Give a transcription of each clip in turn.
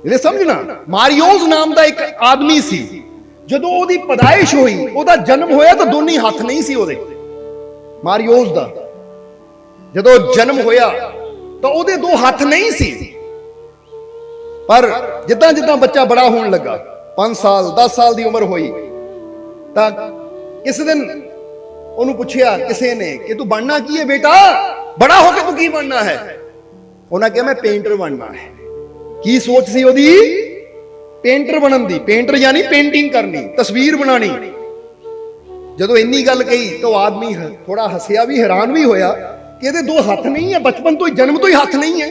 ਇਹ ਸਮਝਣਾ, ਮਾਰੀਓਸ ਨਾਮ ਦਾ ਇੱਕ ਆਦਮੀ ਸੀ। ਜਦੋਂ ਉਹਦੀ ਪੈਦਾਇਸ਼ ਹੋਈ, ਉਹਦਾ ਜਨਮ ਹੋਇਆ ਤਾਂ ਦੋਨੇ ਹੱਥ ਨਹੀਂ ਸੀ ਉਹਦੇ। ਮਾਰੀਓਸ ਦਾ ਜਦੋਂ ਜਨਮ ਹੋਇਆ ਤਾਂ ਉਹਦੇ ਦੋ ਹੱਥ ਨਹੀਂ ਸੀ। ਪਰ ਜਿੱਦਾਂ ਜਿੱਦਾਂ ਬੱਚਾ ਬੜਾ ਹੋਣ ਲੱਗਾ, 5 ਸਾਲ 10 ਸਾਲ ਦੀ ਉਮਰ ਹੋਈ, ਤਾਂ ਕਿਸੇ ਦਿਨ ਉਹਨੂੰ ਪੁੱਛਿਆ ਕਿਸੇ ਨੇ ਕਿ ਤੂੰ ਬਣਨਾ ਕੀ ਹੈ ਬੇਟਾ, ਬੜਾ ਹੋ ਕੇ ਤੂੰ ਕੀ ਬਣਨਾ ਹੈ? ਉਹਨਾਂ ਕਿਹਾ ਮੈਂ ਪੇਂਟਰ ਬਣਨਾ ਹੈ। ਕੀ ਸੋਚ ਸੀ ਉਹਦੀ? ਪੇਂਟਰ ਬਣਨ ਦੀ। ਪੇਂਟਰ ਯਾਨੀ ਪੇਂਟਿੰਗ ਕਰਨੀ, ਤਸਵੀਰ ਬਣਾਣੀ। ਜਦੋਂ ਇੰਨੀ ਗੱਲ ਕਹੀ ਤਾਂ ਉਹ ਆਦਮੀ ਥੋੜਾ ਹੱਸਿਆ ਵੀ, ਹੈਰਾਨ ਵੀ ਹੋਇਆ ਕਿ ਇਹਦੇ ਦੋ ਹੱਥ ਨਹੀਂ ਹੈ, ਬਚਪਨ ਤੋਂ ਹੀ, ਜਨਮ ਤੋਂ ਹੀ ਹੱਥ ਨਹੀਂ ਹੈ।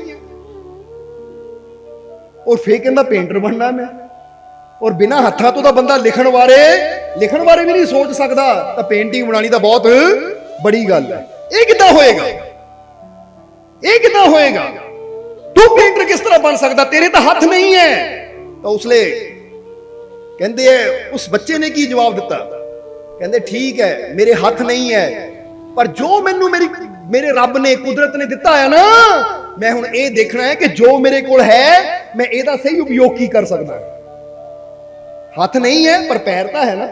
ਔਰ ਫੇਰ ਕਹਿੰਦਾ ਪੇਂਟਰ ਬਣਨਾ ਮੈਂ। ਔਰ ਬਿਨਾਂ ਹੱਥਾਂ ਤੋਂ ਤਾਂ ਬੰਦਾ ਲਿਖਣ ਬਾਰੇ ਵੀ ਨਹੀਂ ਸੋਚ ਸਕਦਾ, ਤਾਂ ਪੇਂਟਿੰਗ ਬਣਾਣੀ ਤਾਂ ਬਹੁਤ ਬੜੀ ਗੱਲ ਹੈ। ਇਹ ਕਿੱਦਾਂ ਹੋਏਗਾ? ਇਹ ਕਿੱਦਾਂ ਹੋਏਗਾ? ਤੂੰ ਪੇਂਟਰ ਕਿਸ ਤਰ੍ਹਾਂ ਬਣ ਸਕਦਾ? ਤੇਰੇ ਤਾਂ ਹੱਥ ਨਹੀਂ ਹੈ। ਤਾਂ ਉਸਲੇ ਕਹਿੰਦੇ ਉਸ ਬੱਚੇ ਨੇ ਕੀ ਜਵਾਬ ਦਿੱਤਾ? ਕਹਿੰਦੇ ਠੀਕ ਹੈ ਮੇਰੇ ਹੱਥ ਨਹੀਂ ਹੈ, ਪਰ ਜੋ ਮੈਨੂੰ ਮੇਰੇ ਰੱਬ ਨੇ, ਕੁਦਰਤ ਨੇ ਦਿੱਤਾ ਹੈ ਨਾ, ਮੈਂ ਹੁਣ ਇਹ ਦੇਖਣਾ ਹੈ ਕਿ ਜੋ ਮੇਰੇ ਕੋਲ ਹੈ ਮੈਂ ਇਹਦਾ ਸਹੀ ਉਪਯੋਗ ਕੀ ਕਰ ਸਕਦਾ। ਹੱਥ ਨਹੀਂ ਹੈ ਪਰ ਪੈਰ ਤਾਂ ਹੈ ਨਾ।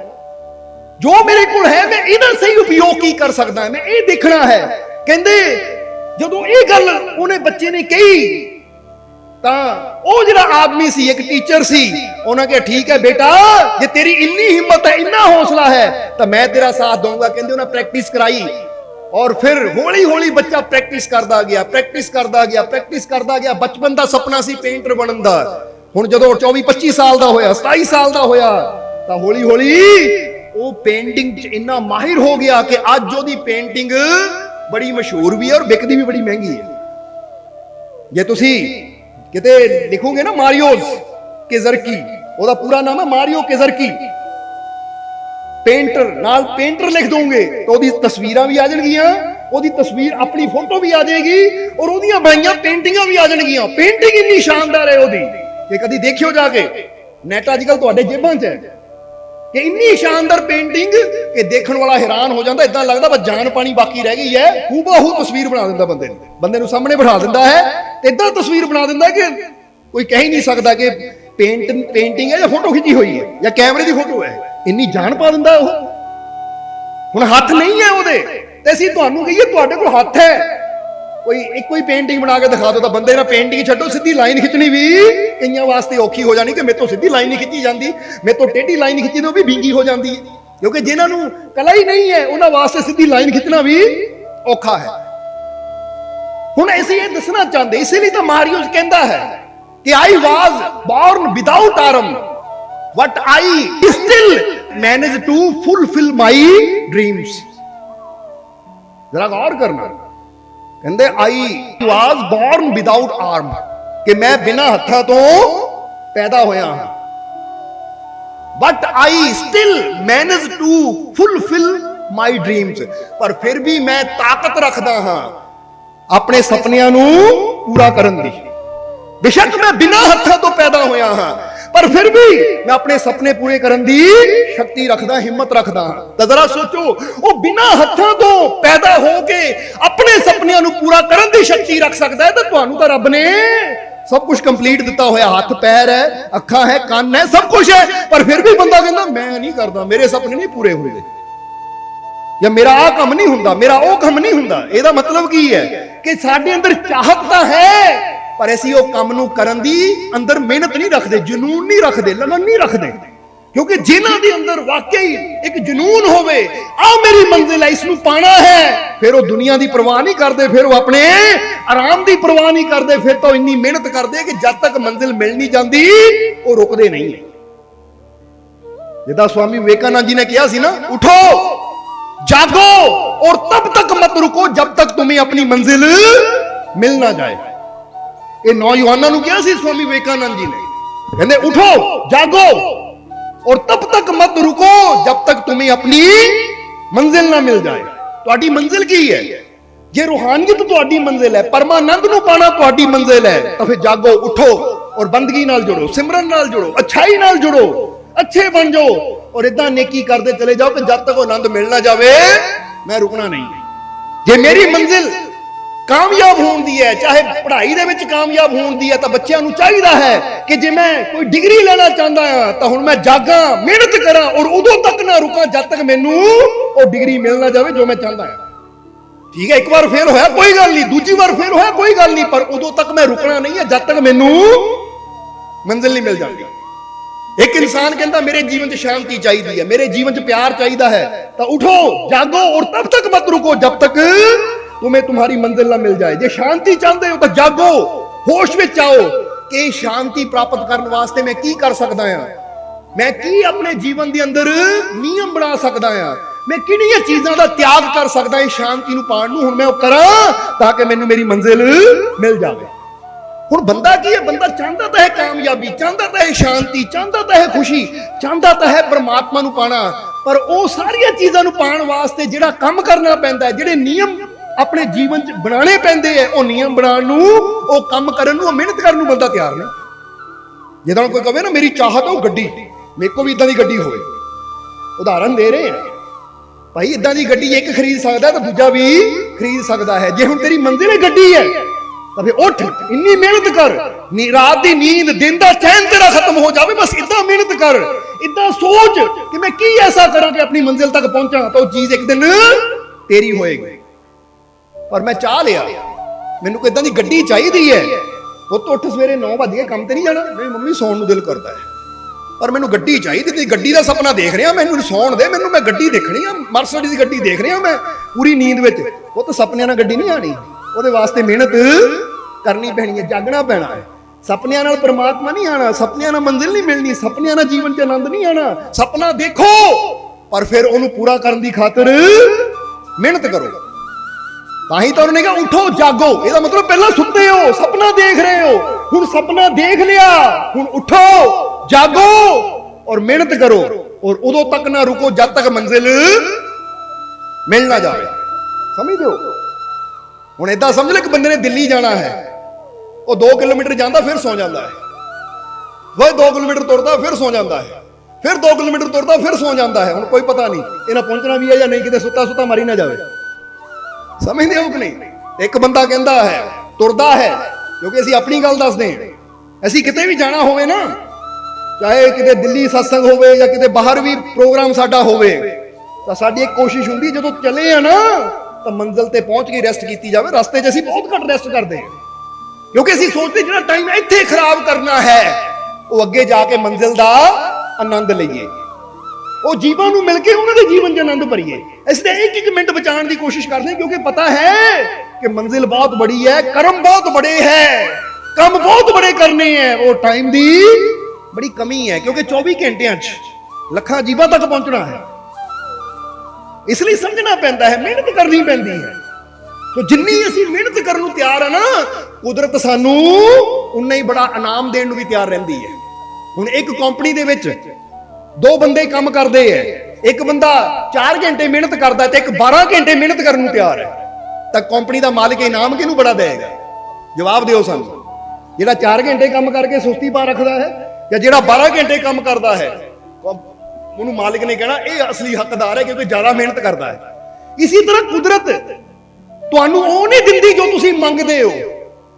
ਜੋ ਮੇਰੇ ਕੋਲ ਹੈ ਮੈਂ ਇਹਦਾ ਸਹੀ ਉਪਯੋਗ ਕੀ ਕਰ ਸਕਦਾ, ਮੈਂ ਇਹ ਦੇਖਣਾ ਹੈ। ਕਹਿੰਦੇ ਜਦੋਂ ਇਹ ਗੱਲ ਉਹਨੇ ਬੱਚੇ ਨੇ ਕਹੀ ਤਾਂ ਉਹ ਜਿਹੜਾ ਆਦਮੀ ਸੀ, ਇੱਕ ਟੀਚਰ ਸੀ, ਉਹਨਾਂ ਕਿਹਾ ਠੀਕ ਹੈ ਬੇਟਾ, ਜੇ ਤੇਰੀ ਇੰਨੀ ਹਿੰਮਤ ਹੈ, ਇੰਨਾ ਹੌਸਲਾ ਹੈ ਤਾਂ ਮੈਂ ਤੇਰਾ ਸਾਥ ਦਊਂਗਾ। ਕਹਿੰਦੇ ਉਹਨਾਂ ਪ੍ਰੈਕਟਿਸ ਕਰਾਈ ਔਰ ਫਿਰ ਹੌਲੀ ਹੌਲੀ ਬੱਚਾ ਪ੍ਰੈਕਟਿਸ ਕਰਦਾ ਗਿਆ, ਪ੍ਰੈਕਟਿਸ ਕਰਦਾ ਗਿਆ, ਪ੍ਰੈਕਟਿਸ ਕਰਦਾ ਗਿਆ। ਬਚਪਨ ਦਾ ਸੁਪਨਾ ਸੀ ਪੇਂਟਰ ਬਣਨ ਦਾ। ਹੁਣ ਜਦੋਂ 24-25 ਸਾਲ ਦਾ ਹੋਇਆ, 27 ਸਾਲ ਦਾ ਹੋਇਆ, ਤਾਂ ਹੌਲੀ ਹੌਲੀ ਉਹ ਪੇਂਟਿੰਗ 'ਚ ਇੰਨਾ ਮਾਹਿਰ ਹੋ ਗਿਆ ਕਿ ਅੱਜ ਉਹਦੀ ਪੇਂਟਿੰਗ ਬੜੀ ਮਸ਼ਹੂਰ ਵੀ ਹੈ ਔਰ ਵਿਕਦੀ ਵੀ ਬੜੀ ਮਹਿੰਗੀ ਹੈ। ਜੇ ਤੁਸੀਂ ਕਿਤੇ ਲਿਖੋਗੇ ਨਾ ਮਾਰੀਓਸ ਕਿਜ਼ਰਕੀ, ਉਹਦਾ ਪੂਰਾ ਨਾਮ ਹੈ ਮਾਰੀਓ ਕਿਜ਼ਰਕੀ, ਪੇਂਟਰ ਨਾਲ ਪੇਂਟਰ ਲਿਖ ਦੋਗੇ ਤਾਂ ਉਹਦੀ ਤਸਵੀਰਾਂ ਵੀ ਆ ਜਾਣਗੀਆਂ, ਉਹਦੀ ਤਸਵੀਰ ਆਪਣੀ ਫੋਟੋ ਵੀ ਆ ਜਾਏਗੀ ਔਰ ਉਹਦੀਆਂ ਬਣਾਈਆਂ ਪੇਂਟਿੰਗਾਂ ਵੀ ਆ ਜਾਣਗੀਆਂ। ਪੇਂਟਿੰਗ ਇੰਨੀ ਸ਼ਾਨਦਾਰ ਹੈ ਉਹਦੀ ਕਿ ਕਦੀ ਦੇਖਿਓ ਜਾ ਕੇ, ਨੈਟ ਅੱਜ ਕੱਲ ਤੁਹਾਡੇ ਜੇਬਾਂ 'ਚ ਹੈ, ਕਿ ਇੰਨੀ ਸ਼ਾਨਦਾਰ ਪੇਂਟਿੰਗ ਕਿ ਦੇਖਣ ਵਾਲਾ ਹੈਰਾਨ ਹੋ ਜਾਂਦਾ। ਇਦਾਂ ਲੱਗਦਾ ਬਸ ਜਾਨ ਪਾਣੀ ਬਾਕੀ ਰਹਿ ਗਈ ਹੈ। ਹੂਬਹੂ ਤਸਵੀਰ ਬਣਾ ਦਿੰਦਾ ਬੰਦੇ ਨੂੰ ਸਾਹਮਣੇ ਬਿਠਾ ਦਿੰਦਾ ਹੈ ਤੇ ਇਦਾਂ ਤਸਵੀਰ ਬਣਾ ਦਿੰਦਾ ਕਿ ਕੋਈ ਕਹਿ ਹੀ ਨਹੀਂ ਸਕਦਾ ਕਿ ਪੇਂਟਿੰਗ ਹੈ ਜਾਂ ਫੋਟੋ ਖਿੱਚੀ ਹੋਈ ਹੈ ਜਾਂ ਕੈਮਰੇ ਦੀ ਫੋਟੋ ਹੈ। ਇੰਨੀ ਜਾਨ ਪਾ ਦਿੰਦਾ ਉਹ। ਹੁਣ ਹੱਥ ਨਹੀਂ ਹੈ ਉਹਦੇ, ਤੇ ਅਸੀਂ ਤੁਹਾਨੂੰ ਕਹੀਏ ਤੁਹਾਡੇ ਕੋਲ ਹੱਥ ਹੈ, ਕੋਈ ਇੱਕੋ ਹੀ ਪੇਂਟਿੰਗ ਬਣਾ ਕੇ ਦਿਖਾ ਦਿਓ ਤਾਂ ਬੰਦੇ ਨਾਲ ਪੇਂਟਿੰਗ ਛੱਡੋ, ਸਿੱਧੀ ਲਾਈਨ ਖਿੱਚਣੀ ਵੀ ਕਈਆਂ ਵਾਸਤੇ ਔਖੀ ਹੋ ਜਾਣੀ ਕਿ ਮੇਰੇ ਤੋਂ ਸਿੱਧੀ ਲਾਈਨ ਨਹੀਂ ਖਿੱਚੀ ਜਾਂਦੀ, ਮੇਰੇ ਤੋਂ ਟੇਢੀ ਲਾਈਨ ਖਿੱਚੀ ਤਾਂ ਉਹ ਵੀ ਵਿੰਗੀ ਹੋ ਜਾਂਦੀ ਹੈ। ਕਿਉਂਕਿ ਜਿਨ੍ਹਾਂ ਨੂੰ ਕਲਾ ਹੀ ਨਹੀਂ ਹੈ ਉਹਨਾਂ ਵਾਸਤੇ ਸਿੱਧੀ ਲਾਈਨ ਖਿੱਚਣਾ ਵੀ ਔਖਾ ਹੈ। ਹੁਣ ਅਸੀਂ ਇਹ ਦੱਸਣਾ ਚਾਹੁੰਦੇ, ਇਸੇ ਲਈ ਤਾਂ ਮਾਰੀਓਸ ਕਹਿੰਦਾ ਹੈ ਕਿ I was born without arm, but I still managed to fulfill my dreams। जरा गौर करना, कहते I was born without arm, कि मैं बिना हत्था तो पैदा होया हां, but I still managed to fulfill my dreams। पर फिर भी मैं ताकत रखदा हां अपने सपनियां नू पूरा करन दी। बेशक मैं बिना हत्था तो पैदा होया हां, पर फिर भी मैं अपने सपने पूरे करन दी शक्ति रखदा, हिम्मत रखदा हां। तो जरा सोचो, वो बिना हत्था तो पैदा हो के अपने सपनियां नू पूरा करन दी शक्ति रख सकदा है, तो तुहानू तो रब ने सब कुछ कंप्लीट दिता होया, हाथ पैर है, अखां है, कान है, सब कुछ है, पर फिर भी बंदा कहंदा मैं नहीं करदा, मेरे सपने नहीं पूरे हुंदे, या मेरा आ काम नहीं हुंदा, मेरा ओ काम नहीं हुंदा। ਇਹਦਾ मतलब की है कि साडे अंदर चाहत तां है, पर ਅਸੀਂ ਉਹ ਕੰਮ ਨੂੰ ਕਰਨ ਦੀ ਅੰਦਰ ਮਿਹਨਤ ਨਹੀਂ ਰੱਖਦੇ, ਜਨੂਨ ਨਹੀਂ ਰੱਖਦੇ, ਲਗਨ ਨਹੀਂ ਰੱਖਦੇ। ਕਿਉਂਕਿ ਜਿਨ੍ਹਾਂ ਦੇ ਅੰਦਰ ਵਾਕਈ ਇੱਕ ਜਨੂਨ ਹੋਵੇ, ਆ ਮੇਰੀ ਮੰਜ਼ਿਲ ਹੈ, ਇਸ ਨੂੰ ਪਾਣਾ ਹੈ, ਫਿਰ ਉਹ ਦੁਨੀਆ ਦੀ ਪਰਵਾਹ ਨਹੀਂ ਕਰਦੇ, ਫਿਰ ਉਹ ਆਪਣੇ ਆਰਾਮ ਦੀ ਪਰਵਾਹ ਨਹੀਂ ਕਰਦੇ, ਫਿਰ ਤਾਂ ਇੰਨੀ ਮਿਹਨਤ ਕਰਦੇ ਕਿ ਜਦ ਤੱਕ ਮੰਜ਼ਿਲ ਮਿਲ ਨਹੀਂ ਜਾਂਦੀ ਉਹ ਰੁਕਦੇ ਨਹੀਂ। ਜਿੱਦਾਂ स्वामी विवेकानंद जी ने किया सी ना, उठो जागो और तब तक मत रुको जब तक तुम्हें अपनी मंजिल मिल ना जाए। ये नौजवानों को क्या सी स्वामी विवेकानंद जी ने, कहते उठो जागो और तब तक मत रुको जब तक तुम्हें अपनी मंजिल ना मिल जाए। ਤੁਹਾਡੀ मंजिल की है? जे रूहानियत ਤੁਹਾਡੀ मंजिल है, परमानंद ਨੂੰ ਪਾਣਾ ਤੁਹਾਡੀ मंजिल है, तो फिर जागो, उठो और बंदगी नाल जुड़ो, सिमरन नाल जुड़ो, अच्छाई नाल जुड़ो, अच्छे बन जाओ और इदा नेकी करते चले जाओ कि जब तक आनंद मिल ना जाए मैं रुकना नहीं। जे मेरी मंजिल ਕਾਮਯਾਬ ਹੋਣ ਦੀ ਹੈ, ਚਾਹੇ ਪੜ੍ਹਾਈ ਦੇ ਵਿੱਚ ਕਾਮਯਾਬ ਹੋਣ ਦੀ ਹੈ, ਤਾਂ ਬੱਚਿਆਂ ਨੂੰ ਚਾਹੀਦਾ ਹੈ ਕਿ ਜੇ ਮੈਂ ਕੋਈ ਡਿਗਰੀ ਲੈਣਾ ਚਾਹੁੰਦਾ ਹਾਂ ਤਾਂ ਹੁਣ ਮੈਂ ਜਾਗਾਂ, ਮਿਹਨਤ ਕਰਾਂ ਔਰ ਉਦੋਂ ਤੱਕ ਨਾ ਰੁਕਾਂ ਜਦ ਤੱਕ ਮੈਨੂੰ ਉਹ ਡਿਗਰੀ ਮਿਲ ਨਾ ਜਾਵੇ ਜੋ ਮੈਂ ਚਾਹੁੰਦਾ ਹਾਂ। ਠੀਕ ਹੈ, ਇੱਕ ਵਾਰ ਫੇਲ ਹੋਇਆ ਕੋਈ ਗੱਲ ਨਹੀਂ, ਦੂਜੀ ਵਾਰ ਫੇਲ ਹੋਇਆ ਕੋਈ ਗੱਲ ਨਹੀਂ, ਪਰ ਉਦੋਂ ਤੱਕ ਮੈਂ ਰੁਕਣਾ ਨਹੀਂ ਹੈ ਜਦ ਤੱਕ ਮੈਨੂੰ ਮੰਜ਼ਿਲ ਨਹੀਂ ਮਿਲ ਜਾਂਦੀ। ਇੱਕ ਇਨਸਾਨ ਕਹਿੰਦਾ ਮੇਰੇ ਜੀਵਨ 'ਚ ਸ਼ਾਂਤੀ ਚਾਹੀਦੀ ਹੈ, ਮੇਰੇ ਜੀਵਨ 'ਚ ਪਿਆਰ ਚਾਹੀਦਾ ਹੈ, ਤਾਂ ਉਠੋ, ਜਾਗੋ और तब तक मत रुको जब तक तुम्हें तुम्हारी मंजिल ना मिल जाए। जे शांति चाहते हो तो जागो, होश में आओ कि शांति प्राप्त करने वास्ते मैं की कर सकदा हां, मैं की अपने जीवन दे अंदर नियम बना सकदा हां, मैं किहड़ियां चीज़ां दा त्याग कर सकदा हां शांति नूं पाण नूं, हुण मैं ओह करां ताकि मैनूं मेरी मंजिल मिल जावे। ਹੁਣ ਬੰਦਾ ਕੀ ਹੈ, ਬੰਦਾ ਚਾਹੁੰਦਾ ਤਾਂ ਹੈ ਕਾਮਯਾਬੀ, ਚਾਹੁੰਦਾ ਤਾਂ ਹੈ ਸ਼ਾਂਤੀ, ਚਾਹੁੰਦਾ ਤਾਂ ਹੈ ਖੁਸ਼ੀ, ਚਾਹੁੰਦਾ ਤਾਂ ਹੈ ਪਰਮਾਤਮਾ ਨੂੰ ਪਾਣਾ, ਪਰ ਉਹ ਸਾਰੀਆਂ ਚੀਜ਼ਾਂ ਨੂੰ ਪਾਣ ਵਾਸਤੇ ਜਿਹੜਾ ਕੰਮ ਕਰਨਾ ਪੈਂਦਾ ਹੈ, ਜਿਹੜੇ ਨਿਯਮ ਆਪਣੇ ਜੀਵਨ 'ਚ ਬਣਾਉਣੇ ਪੈਂਦੇ ਹੈ, ਉਹ ਨਿਯਮ ਬਣਾਉਣ ਨੂੰ, ਉਹ ਕੰਮ ਕਰਨ ਨੂੰ, ਉਹ ਮਿਹਨਤ ਕਰਨ ਨੂੰ ਬੰਦਾ ਤਿਆਰ ਨਹੀਂ। ਜਿੱਦਾਂ ਕੋਈ ਕਹੇ ਨਾ ਮੇਰੀ ਚਾਹਤ ਹੈ ਉਹ ਗੱਡੀ, ਮੇਰੇ ਕੋਲ ਵੀ ਇਦਾਂ ਦੀ ਗੱਡੀ ਹੋਵੇ, ਉਦਾਹਰਨ ਦੇ ਰਹੇ ਹਾਂ ਭਾਈ, ਇਦਾਂ ਦੀ ਗੱਡੀ ਇੱਕ ਖਰੀਦ ਸਕਦਾ ਤਾਂ ਦੂਜਾ ਵੀ ਖਰੀਦ ਸਕਦਾ ਹੈ। ਜੇ ਹੁਣ ਤੇਰੀ ਮੰਜ਼ਿਲ ਗੱਡੀ ਹੈ ਤਾਂ ਫਿਰ ਉੱਠ, ਇੰਨੀ ਮਿਹਨਤ ਕਰ, ਰਾਤ ਦੀ ਨੀਂਦ, ਦਿਨ ਦਾ ਚੈਨ ਤੇਰਾ ਖਤਮ ਹੋ ਜਾਵੇ, ਬਸ ਇਦਾਂ ਮਿਹਨਤ ਕਰ, ਇਦਾਂ ਸੋਚ ਕਿ ਮੈਂ ਕੀ ਐਸਾ ਕਰਾਂ ਕਿ ਆਪਣੀ ਮੰਜ਼ਿਲ ਤੱਕ ਪਹੁੰਚਾਂ, ਤਾਂ ਉਹ ਚੀਜ਼ ਇੱਕ ਦਿਨ ਤੇਰੀ ਹੋਏਗੀ। ਪਰ ਮੈਂ ਚਾਹ ਲਿਆ, ਮੈਨੂੰ ਇਦਾਂ ਦੀ ਗੱਡੀ ਚਾਹੀਦੀ ਹੈ, ਪੁੱਤ ਉੱਠ, ਸਵੇਰੇ 9 ਵਜੇ ਕੰਮ ਤੇ ਨਹੀਂ ਜਾਣਾ, ਮੇਰੀ ਮੰਮੀ ਸੌਣ ਨੂੰ ਦਿਲ ਕਰਦਾ ਹੈ, ਪਰ ਮੈਨੂੰ ਗੱਡੀ ਚਾਹੀਦੀ, ਤੇ ਗੱਡੀ ਦਾ ਸੁਪਨਾ ਦੇਖ ਰਿਹਾ, ਮੈਨੂੰ ਸੌਣ ਦੇ, ਮੈਨੂੰ ਮੈਂ ਗੱਡੀ ਦੇਖਣੀ ਆ, ਮਰਸੀਡੀਜ਼ ਦੀ ਗੱਡੀ ਦੇਖ ਰਿਹਾ ਮੈਂ ਪੂਰੀ ਨੀਂਦ ਵਿੱਚ। ਪੁੱਤ ਸੁਪਨਿਆਂ ਨਾਲ ਗੱਡੀ ਨਹੀਂ ਆਣੀ, ਉਹਦੇ ਵਾਸਤੇ ਮਿਹਨਤ ਕਰਨੀ ਪੈਣੀ ਹੈ, ਜਾਗਣਾ ਪੈਣਾ ਹੈ। ਸੁਪਨਿਆਂ ਨਾਲ ਪਰਮਾਤਮਾ ਨਹੀਂ ਆਣਾ, ਸੁਪਨਿਆਂ ਨਾਲ ਮੰਜ਼ਿਲ ਨਹੀਂ ਮਿਲਣੀ, ਸੁਪਨਿਆਂ ਨਾਲ ਜੀਵਨ 'ਚ ਆਨੰਦ ਨਹੀਂ ਆਣਾ। ਸੁਪਨਾ ਦੇਖੋ ਪਰ ਫਿਰ ਉਹਨੂੰ ਪੂਰਾ ਕਰਨ ਦੀ ਖਾਤਰ ਮਿਹਨਤ ਕਰੋ, ਤਾਂ ਹੀ ਤਾਂ ਉਹਨੇ ਕਿਹਾ ਉਠੋ ਜਾਗੋ। ਇਹਦਾ ਮਤਲਬ ਪਹਿਲਾਂ ਸੁੱਤੇ ਹੋ, ਸੁਪਨਾ ਦੇਖ ਰਹੇ ਹੋ, ਹੁਣ ਸੁਪਨਾ ਦੇਖ ਲਿਆ, ਹੁਣ ਉਠੋ, ਜਾਗੋ ਔਰ ਮਿਹਨਤ ਕਰੋ, ਔਰ ਉਦੋਂ ਤੱਕ ਨਾ ਰੁਕੋ ਜਦ ਤੱਕ ਮੰਜ਼ਿਲ ਮਿਲ ਨਾ ਜਾਵੇ। ਸਮਝਦੇ ਹੋ? ਹੁਣ ਏਦਾਂ ਸਮਝ ਲੈ ਕਿ ਬੰਦੇ ਨੇ ਦਿੱਲੀ ਜਾਣਾ ਹੈ, ਉਹ 2 ਕਿਲੋਮੀਟਰ ਜਾਂਦਾ ਫਿਰ ਸੌ ਜਾਂਦਾ ਹੈ, ਫਿਰ 2 ਕਿਲੋਮੀਟਰ ਤੁਰਦਾ ਫਿਰ ਸੌ ਜਾਂਦਾ ਹੈ, ਫਿਰ 2 ਕਿਲੋਮੀਟਰ ਤੁਰਦਾ ਫਿਰ ਸੌ ਜਾਂਦਾ ਹੈ। ਹੁਣ ਕੋਈ ਪਤਾ ਨਹੀਂ ਇਹਨਾਂ ਪਹੁੰਚਣਾ ਵੀ ਹੈ ਜਾਂ ਨਹੀਂ, ਕਿਤੇ ਸੁੱਤਾ ਸੁੱਤਾ ਮਾਰੀ ਨਾ ਜਾਵੇ। ਸਮਝਦੇ ਹੋ ਕਿ ਨਹੀਂ? ਇੱਕ ਬੰਦਾ ਕਹਿੰਦਾ ਹੈ, ਤੁਰਦਾ ਹੈ, ਕਿਉਂਕਿ ਅਸੀਂ ਆਪਣੀ ਗੱਲ ਦੱਸਦੇ ਹਾਂ, ਅਸੀਂ ਕਿਤੇ ਵੀ ਜਾਣਾ ਹੋਵੇ ਨਾ, ਚਾਹੇ ਕਿਤੇ ਦਿੱਲੀ ਸਤਸੰਗ ਹੋਵੇ ਜਾਂ ਕਿਤੇ ਬਾਹਰ ਵੀ ਪ੍ਰੋਗਰਾਮ ਸਾਡਾ ਹੋਵੇ, ਤਾਂ ਸਾਡੀ ਇੱਕ ਕੋਸ਼ਿਸ਼ ਹੁੰਦੀ ਜਦੋਂ ਚੱਲੇ ਆ ਨਾ ਤਾਂ ਮੰਜ਼ਿਲ ਤੇ ਪਹੁੰਚ ਕੇ ਰੈਸਟ ਕੀਤੀ ਜਾਵੇ। ਰਸਤੇ 'ਚ ਅਸੀਂ ਬਹੁਤ ਘੱਟ ਰੈਸਟ ਕਰਦੇ ਹਾਂ, ਕਿਉਂਕਿ ਅਸੀਂ ਸੋਚਦੇ ਜਿਹੜਾ ਟਾਈਮ ਇੱਥੇ ਖਰਾਬ ਕਰਨਾ ਹੈ ਉਹ ਅੱਗੇ ਜਾ ਕੇ ਮੰਜ਼ਿਲ ਦਾ ਆਨੰਦ ਲਈਏ, ਉਹ ਜੀਵਾਂ ਨੂੰ ਮਿਲ ਕੇ ਉਹਨਾਂ ਦੇ ਜੀਵਨ 'ਚ ਆਨੰਦ ਭਰੀਏ। ਇਸ ਲਈ ਇੱਕ ਮਿੰਟ ਬਚਾਉਣ ਦੀ ਕੋਸ਼ਿਸ਼ ਕਰਦੇ ਹਾਂ, ਕਿਉਂਕਿ ਪਤਾ ਹੈ ਕਿ ਮੰਜ਼ਿਲ ਬਹੁਤ ਬੜੀ ਹੈ, ਕਰਮ ਬਹੁਤ ਬੜੇ ਹੈ, ਕੰਮ ਬਹੁਤ ਬੜੇ ਕਰਨੇ ਹੈ, ਉਹ ਟਾਈਮ ਦੀ ਬੜੀ ਕਮੀ ਹੈ, ਕਿਉਂਕਿ 24 ਘੰਟਿਆਂ 'ਚ ਲੱਖਾਂ ਜੀਵਾਂ ਤੱਕ ਪਹੁੰਚਣਾ ਹੈ। ਇਸ ਲਈ ਸਮਝਣਾ ਪੈਂਦਾ ਹੈ, ਮਿਹਨਤ ਕਰਨੀ ਪੈਂਦੀ ਹੈ। तो जिन्नी असीं मेहनत करन नूं तैयार है ना, कुदरत सानू उन्ना ही बड़ा इनाम देण नूं भी तैयार रहिंदी है। हुण एक कंपनी दे विच 2 बंदे काम करदे है, एक बंदा 4 घंटे मेहनत करदा ते एक 12 घंटे मेहनत करन नूं तैयार है, तां कंपनी दा मालिक इनाम किहनूं बड़ा देगा? जवाब दिओ सानू। जिहड़ा 4 घंटे काम करके सुस्ती पा रखदा है या जिहड़ा 12 घंटे काम करदा है, उहनूं मालिक ने कहना ये असली हकदार है क्योंकि ज्यादा मेहनत करदा है। इसी तरह कुदरत ਤੁਹਾਨੂੰ ਉਹ ਨਹੀਂ ਦਿੰਦੀ ਜੋ ਤੁਸੀਂ ਮੰਗਦੇ ਹੋ।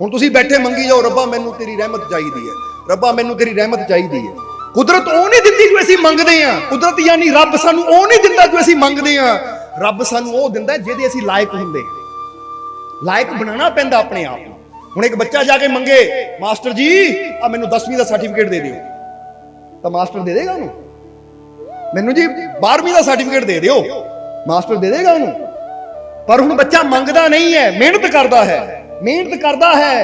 ਹੁਣ ਤੁਸੀਂ ਬੈਠੇ ਮੰਗੀ ਜਾਓ, ਰੱਬਾ ਮੈਨੂੰ ਤੇਰੀ ਰਹਿਮਤ ਚਾਹੀਦੀ ਹੈ, ਰੱਬਾ ਮੈਨੂੰ ਤੇਰੀ ਰਹਿਮਤ ਚਾਹੀਦੀ ਹੈ। ਕੁਦਰਤ ਉਹ ਨਹੀਂ ਦਿੰਦੀ ਜੋ ਅਸੀਂ ਮੰਗਦੇ ਆ। ਕੁਦਰਤ ਯਾਨੀ ਰੱਬ ਸਾਨੂੰ ਉਹ ਨਹੀਂ ਦਿੰਦਾ ਜੋ ਅਸੀਂ ਮੰਗਦੇ ਆ। ਰੱਬ ਸਾਨੂੰ ਉਹ ਦਿੰਦਾ ਜਿਹਦੇ ਅਸੀਂ ਲਾਇਕ ਹੁੰਦੇ। ਲਾਇਕ ਬਣਾਉਣਾ ਪੈਂਦਾ ਆਪਣੇ ਆਪ ਨੂੰ। ਹੁਣ ਇੱਕ ਬੱਚਾ ਜਾ ਕੇ ਮੰਗੇ, ਮਾਸਟਰ ਜੀ ਆ ਮੈਨੂੰ 10ਵੀਂ ਦਾ ਸਰਟੀਫਿਕੇਟ ਦੇ ਦਿਓ, ਤਾਂ ਮਾਸਟਰ ਦੇ ਦੇਗਾ ਉਹਨੂੰ? ਮੈਨੂੰ ਜੀ 12ਵੀਂ ਦਾ ਸਰਟੀਫਿਕੇਟ ਦੇ ਦਿਓ, ਮਾਸਟਰ ਦੇ ਦੇਗਾ ਉਹਨੂੰ? पर हुण बच्चा मंगदा नहीं है, मेहनत करता है, मेहनत करता है,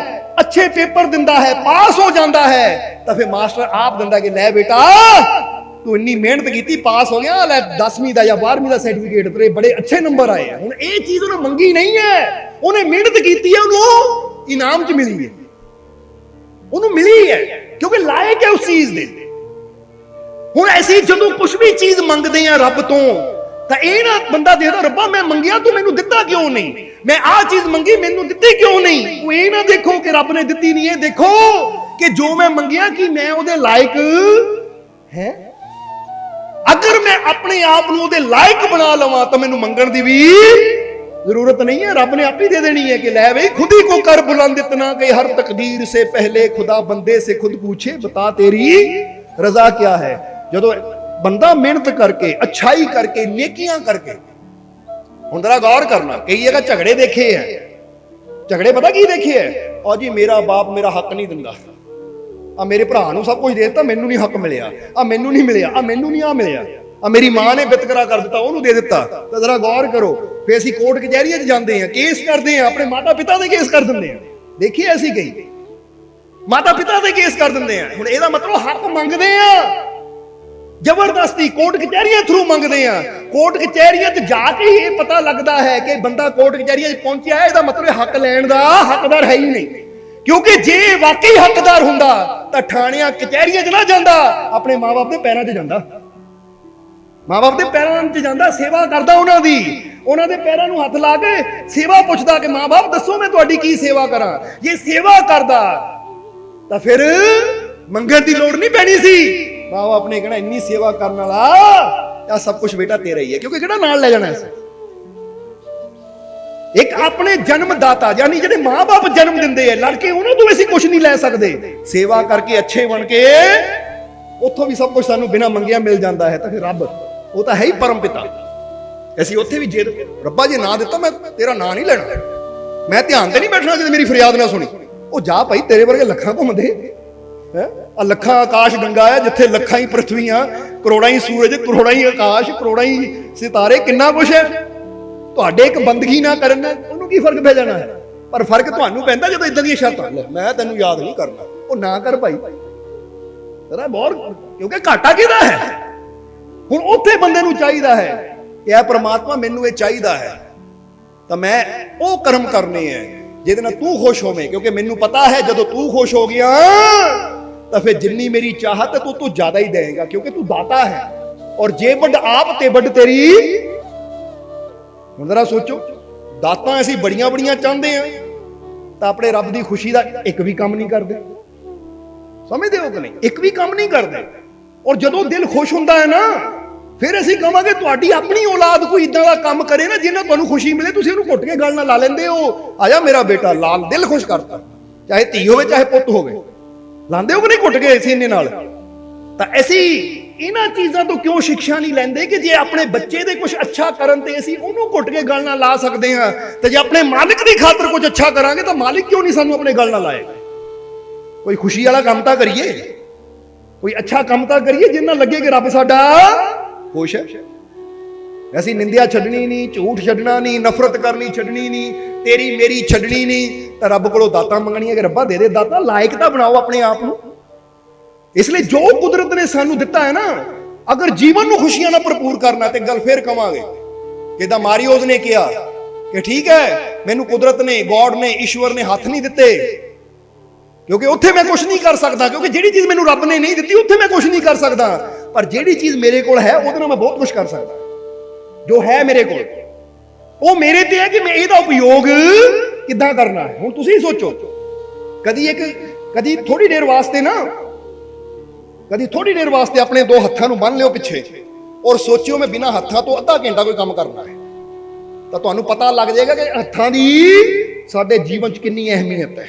अच्छे पेपर दिंदा है, पास हो जाता है, तो फिर मास्टर आप दिंदा कि ले बेटा तू इन्नी मेहनत की, पास हो गया, ले 10वीं का या 12वीं का सर्टिफिकेट, तेरे बड़े अच्छे नंबर आए हैं। हुण ये चीज उन्हें मंगी नहीं है, उन्हें मेहनत की है, उन्होंने इनाम च मिली है, उन्होंने मिली है क्योंकि लायक है उस चीज दे। हुण ऐसी जदों कुछ भी चीज मंगदे हैं रब तो, ਤਾਂ ਇਹ ਨਾ ਬੰਦਾ ਦੇਖਦਾ ਰੱਬਾ ਮੈਂ ਮੰਗਿਆ ਤੂੰ ਮੈਨੂੰ ਦਿੱਤਾ ਕਿਉਂ ਨਹੀਂ, ਮੈਂ ਆਹ ਚੀਜ਼ ਮੰਗੀ ਮੈਨੂੰ ਦਿੱਤੀ ਕਿਉਂ ਨਹੀਂ। ਉਹ ਇਹ ਨਾ ਦੇਖੋ ਕਿ ਰੱਬ ਨੇ ਦਿੱਤੀ ਨਹੀਂ, ਇਹ ਦੇਖੋ ਕਿ ਜੋ ਮੈਂ ਮੰਗਿਆ ਕਿ ਮੈਂ ਉਹਦੇ ਲਾਇਕ ਹੈ। ਅਗਰ ਮੈਂ ਆਪਣੇ ਆਪ ਨੂੰ ਉਹਦੇ ਲਾਇਕ ਬਣਾ ਲਵਾਂ ਤਾਂ ਮੈਨੂੰ ਮੰਗਣ ਦੀ ਵੀ जरूरत नहीं है, रब ने आप ही दे देनी है कि ले भाई खुद ही को कर बुलंद इतना कि हर तकदीर से पहले खुदा बंदे से खुद पूछे बता तेरी रजा क्या है। जो बंदा मेहनत करके, अच्छाई करके, नेकियां करके, हुण जरा गौर करना, कई जगह झगड़े देखे हैं, झगड़े पता की देखे है, और जी मेरा बाप मेरा हक नहीं दिंदा, आ मेरे भरा नूं सब कुछ दे दिता, मैनू नहीं हक मिलिया, आ मैनू नहीं मिलिया, आ मैनू नहीं आ मिलिया, आ मेरी मां ने वितकरा कर दिता, ओनू दे दिता। तो जरा गौर करो, फिर असीं कोर्ट कचहरियां जाते हैं, केस करते हैं, अपने माता पिता दे केस कर दिंदे हैं। देखिए ऐसी कई माता पिता दे केस कर दिंदे हैं। हुण इहदा मतलब हक मंगदे आ, जबरदस्ती कोर्ट कचहरियां थ्रू मंगते हैं। कोर्ट कचहरियां जाके ही पता लगता है कि बंदा कोर्ट कचहरियां पहुंचा है, इसका मतलब हक लैण दा हकदार है ही नहीं। क्योंकि जे वाकई हकदार हुंदा तां थाणियां कचहरियां च ना जांदा, अपने मां बाप दे पैरां 'च जांदा, मां बाप दे पैरां 'च जांदा, सेवा करदा उन्हां दी, उन्हां दे पैरां नूं हत्थ ला के सेवा पुछदा कि मां बाप दसो मैं तुहाडी की सेवा करां। जे सेवा करदा तां फिर मंगण दी लोड़ नहीं पैनी सी। मां बाप ने कहना इन्नी सेवा करने वाला सब कुछ बेटा तेरा ही है, क्योंकि किहड़ा नाल ले जाना है। एक अपने जन्मदाता यानी जिहड़े मां बाप जन्म दिंदे है लड़के, उन्हां तो असीं कुछ नहीं लै सकदे। सेवा करके अच्छे बन के उत्थों भी सब कुछ सानू बिना मंगिया मिल जाता है। तो फिर रब वो तो है ही परम पिता, असीं उत्थे भी जे रब्बा जे ना दिता मैं तेरा नां नहीं लेना, मैं ध्यान ते नहीं बैठना जद मेरी फरियाद ना सुनी। ओ जा भाई तेरे वर्गे लखां घुमदे लखा आकाश गंगा है, जिथे लखा ही पृथ्वियां, करोड़ा ही सूरज, करोड़ा ही आकाश, करोड़ा ही सितारे, किन्ना कुछ है। तुहाडे एक बंदगी ना करन उहनूं की फर्क पै जाना है, पर फर्क तुहानूं पैंदा जदों इदां दी शर्तां ले मैं तैनूं याद नहीं करना, ओ ना कर भाई जरा बहुत, क्योंकि घाटा किहदा है। हुण उत्थे बंदे नूं चाहीदा है कि ऐ परमात्मा मैनूं इह चाहीदा है तां मैं ਉਹ कर्म करने हैं जिहदे नाल तू खुश होवें, क्योंकि मैनूं पता है जदों तू खुश हो गया तो फिर जिन्नी मेरी चाहत है तू ज्यादा ही देगा, क्योंकि तू दाता है। और जे बड़ आप ते बड़ तेरी। हुण जरा सोचो, दाता असीं बड़ियां बड़ियां चाहते हैं तो अपने रब की खुशी का एक भी काम नहीं करते, समझते हो कि नहीं, एक भी काम नहीं करते। और जदों दिल खुश हुंदा है ना, फिर असीं कहांगे तुहाडी अपनी औलाद कोई इदां दा काम करे ना जिन्हां तुहानूं खुशी मिले, तुसीं उहनूं घुट के गल नाल ला लैंदे हो, आजा मेरा बेटा लाल दिल खुश करता, चाहे धी होवे चाहे पुੱਤ होवे, लांदे हो कि नहीं घुट के सीने नाल। तां असीं इन्हां चीज़ां तो क्यों शिक्षा नहीं लैंदे कि जे अपने बच्चे दे कुछ अच्छा करन ते असीं उहनूं घुट के गल नाल ला सकदे हां, ते जे अपने मालिक दी खातर कुछ अच्छा करांगे तां मालिक क्यों नहीं सानूं अपने गल नाल लाए। कोई खुशी वाला काम तां करिए, कोई अच्छा काम तां करिए जिन्ना लगे कि रब साडा खुश है। ऐसी निंदिया छड्डनी नहीं, झूठ छड्डना नहीं, नफरत करनी छड्डनी नहीं, तेरी मेरी छड्डनी नहीं, तो रब कोलों दातां मंगणियां कि रब्बा दे दे दाता, लायक तां बनाओ अपने आप नूं। इसलिए जो कुदरत ने सानू दिता है ना, अगर जीवन नूं खुशियां नाल भरपूर करना तो गल फिर कवांगे कि दा मारियोज ने कहा कि ठीक है मैनू कुदरत ने, गॉड ने, ईश्वर ने हाथ नहीं दिते, क्योंकि उत्थे मैं कुछ नहीं कर सकता, क्योंकि जिहड़ी चीज मैनू रब ने नहीं दी उत्थे मैं कुछ नहीं कर सकता, पर जिहड़ी चीज मेरे कोल है उहदे नाल मैं बहुत कुछ कर सकता। जो है मेरे कोल वो मेरे ते है कि मैं इहदा उपयोग किद्दां करना है। हुण तुसीं सोचो, कदी थोड़ी देर वास्ते ना, कदी थोड़ी देर वास्ते अपने दो हत्थां नूं बन लियो पिछे और सोचियो मैं बिना हत्थां तो अद्धा घंटा कोई काम करना है, तो तुहानूं पता लग जाएगा कि हत्थां दी साडे जीवन च कितनी अहमियत है।